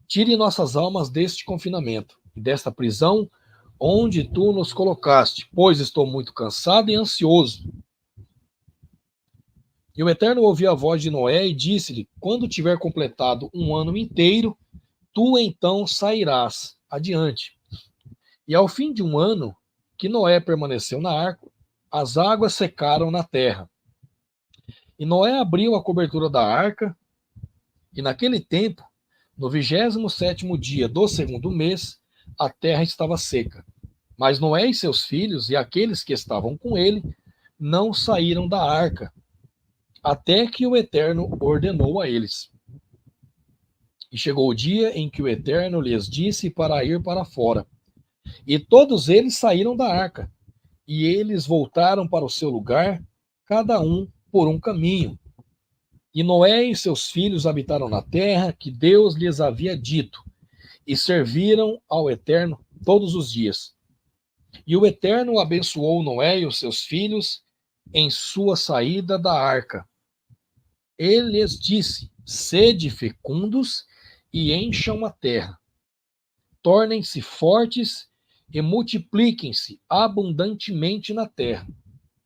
tire nossas almas deste confinamento e desta prisão onde tu nos colocaste, pois estou muito cansado e ansioso. E o Eterno ouviu a voz de Noé e disse-lhe: quando tiver completado um ano inteiro, tu então sairás adiante. E ao fim de um ano que Noé permaneceu na arca, as águas secaram na terra. E Noé abriu a cobertura da arca, e naquele tempo, no 27º dia do segundo mês, a terra estava seca. Mas Noé e seus filhos e aqueles que estavam com ele não saíram da arca, até que o Eterno ordenou a eles. E chegou o dia em que o Eterno lhes disse para ir para fora. E todos eles saíram da arca, e eles voltaram para o seu lugar, cada um por um caminho. E Noé e seus filhos habitaram na terra que Deus lhes havia dito, e serviram ao Eterno todos os dias. E o Eterno abençoou Noé e os seus filhos, em sua saída da arca. Ele lhes disse: sede fecundos e encham a terra. Tornem-se fortes e multipliquem-se abundantemente na terra.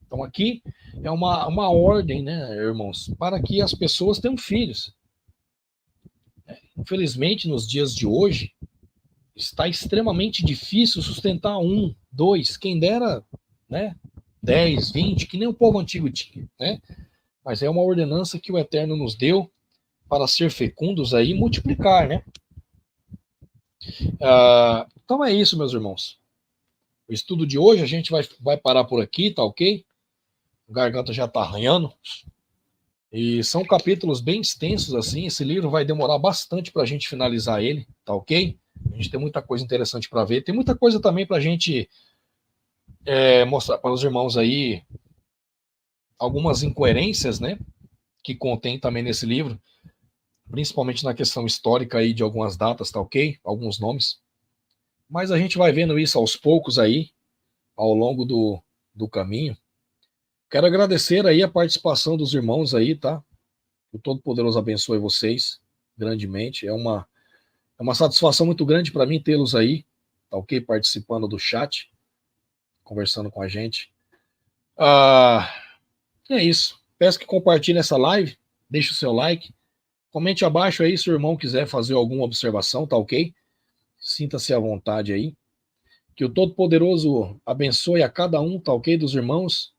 Então aqui é uma ordem, né, irmãos, para que as pessoas tenham filhos. Infelizmente, nos dias de hoje, está extremamente difícil sustentar 1, 2, quem dera, né, 10, 20, que nem o povo antigo tinha, né? Mas é uma ordenança que o Eterno nos deu para ser fecundos aí e multiplicar, né? Então é isso, meus irmãos. O estudo de hoje a gente vai parar por aqui, tá ok? A garganta já tá arranhando. E são capítulos bem extensos, assim. Esse livro vai demorar bastante para a gente finalizar ele, tá ok? A gente tem muita coisa interessante para ver. Tem muita coisa também para a gente mostrar para os irmãos aí algumas incoerências, né? Que contém também nesse livro, principalmente na questão histórica aí de algumas datas, tá ok? Alguns nomes. Mas a gente vai vendo isso aos poucos aí, ao longo do caminho. Quero agradecer aí a participação dos irmãos aí, tá? Que o Todo-Poderoso abençoe vocês grandemente. É uma satisfação muito grande para mim tê-los aí, tá ok? Participando do chat, conversando com a gente. É isso. Peço que compartilhe essa live, deixe o seu like, comente abaixo aí se o irmão quiser fazer alguma observação, tá ok? Sinta-se à vontade aí. Que o Todo-Poderoso abençoe a cada um, tá ok, dos irmãos.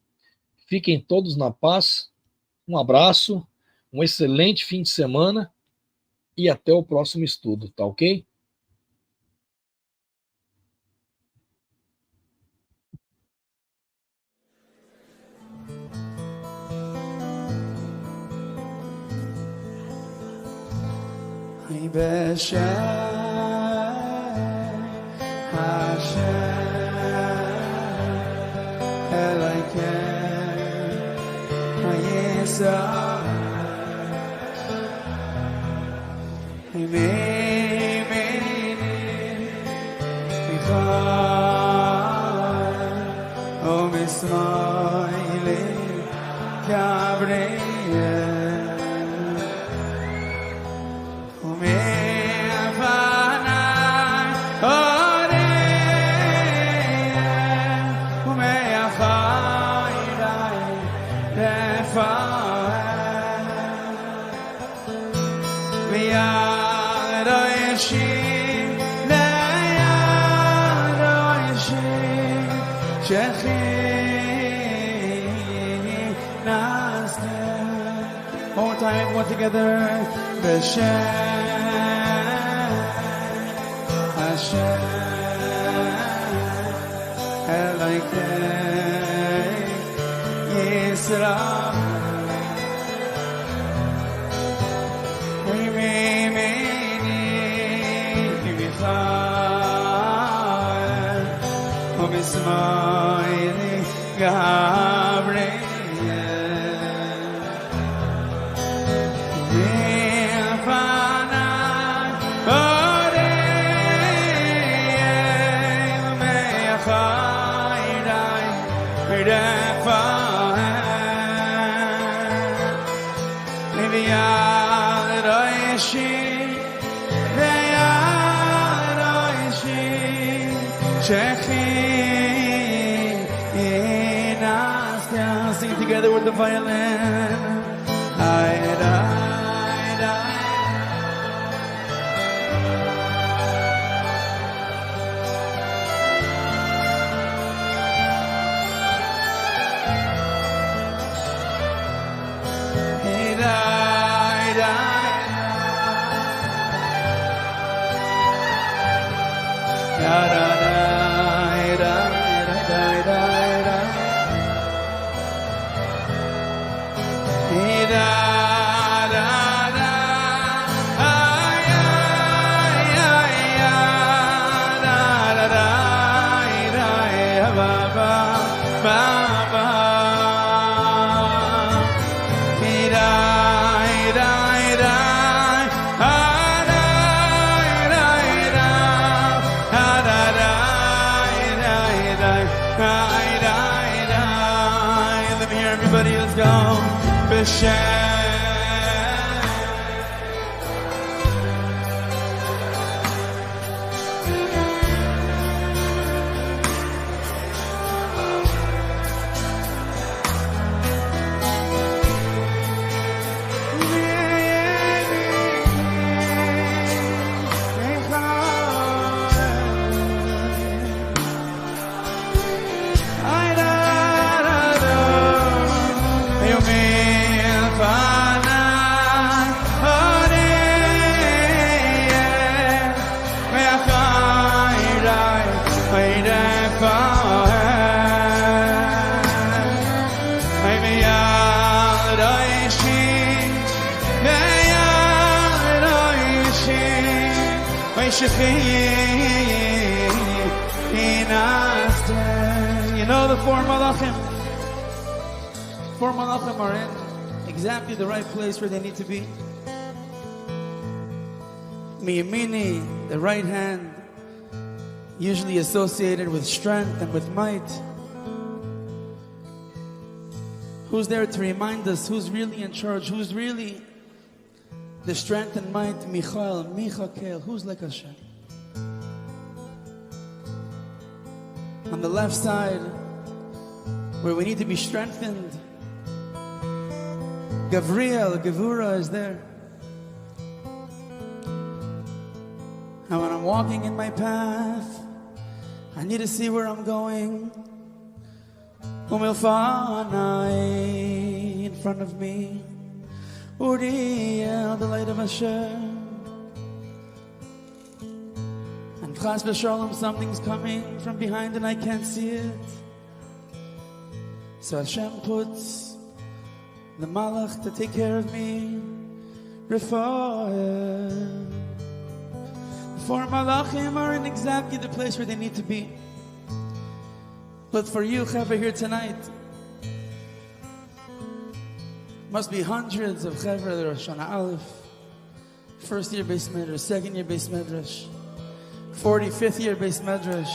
Fiquem todos na paz. Um abraço, um excelente fim de semana e até o próximo estudo, tá ok? One time, one together. Hashem, Hashem, Elohim, Yisrael. Smiling Gabriel, sing together with the violin. Da da da You know the four malachim? Four malachim are in exactly the right place where they need to be. Miyamini, the right hand, usually associated with strength and with might. Who's there to remind us who's really in charge, who's really the strength and might? Michael, who's like Hashem? On the left side, where we need to be strengthened, Gevura is there. And when I'm walking in my path, I need to see where I'm going. Umilfanai in front of me, Uriel, the light of Hashem. And Chas v'Shalom, something's coming from behind and I can't see it. So Hashem puts the Malach to take care of me. Refael. For Malachim are in exactly the place where they need to be. But for you, Chevra, here tonight, must be hundreds of Chevra that are Shana Aleph, first year Beis Medrash, second year Beis Medrash, 45th year Beis Medrash.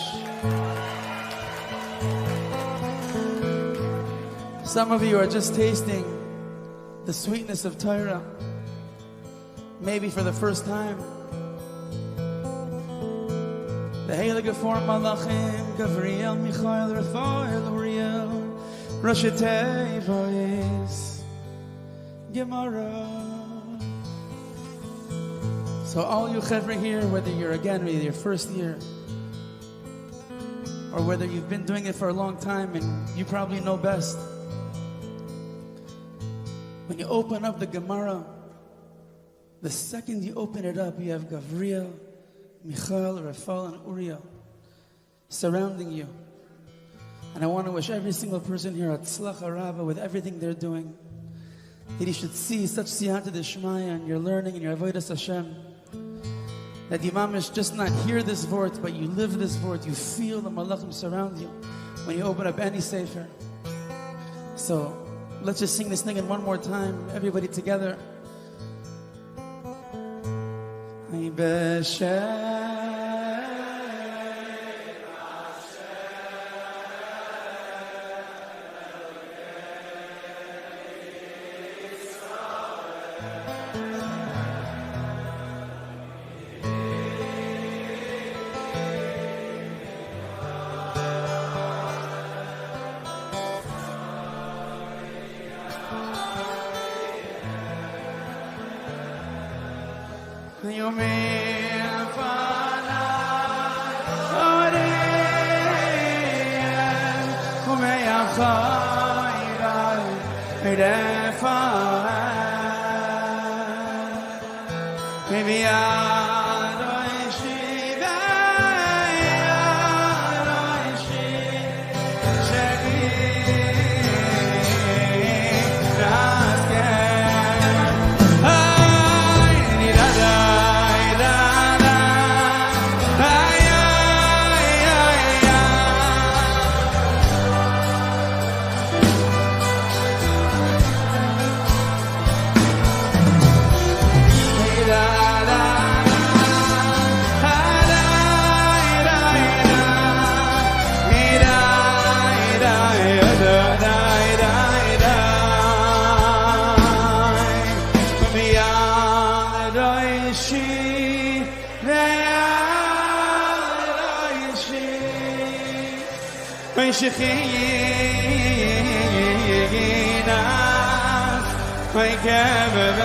Some of you are just tasting the sweetness of Torah, maybe for the first time. The Heilige Four Malachim, Gavriel, Michael, Raphael, Uriel, Rosh Teivos, Gemara. So all you Chevra here, whether you're whether your first year, or whether you've been doing it for a long time and you probably know best, when you open up the Gemara, the second you open it up, you have Gavriel, Michael, Raphael, and Uriel surrounding you. And I want to wish every single person here Hatzlacha Rabba with everything they're doing, that you should see such siyata d'shmaya and your learning and your avodas Hashem, that you mamish just not hear this vort, but you live this vort. You feel the malachim surround you when you open up any sefer. So let's just sing this thing in one more time, everybody together. Da da ويشخينا ويكبر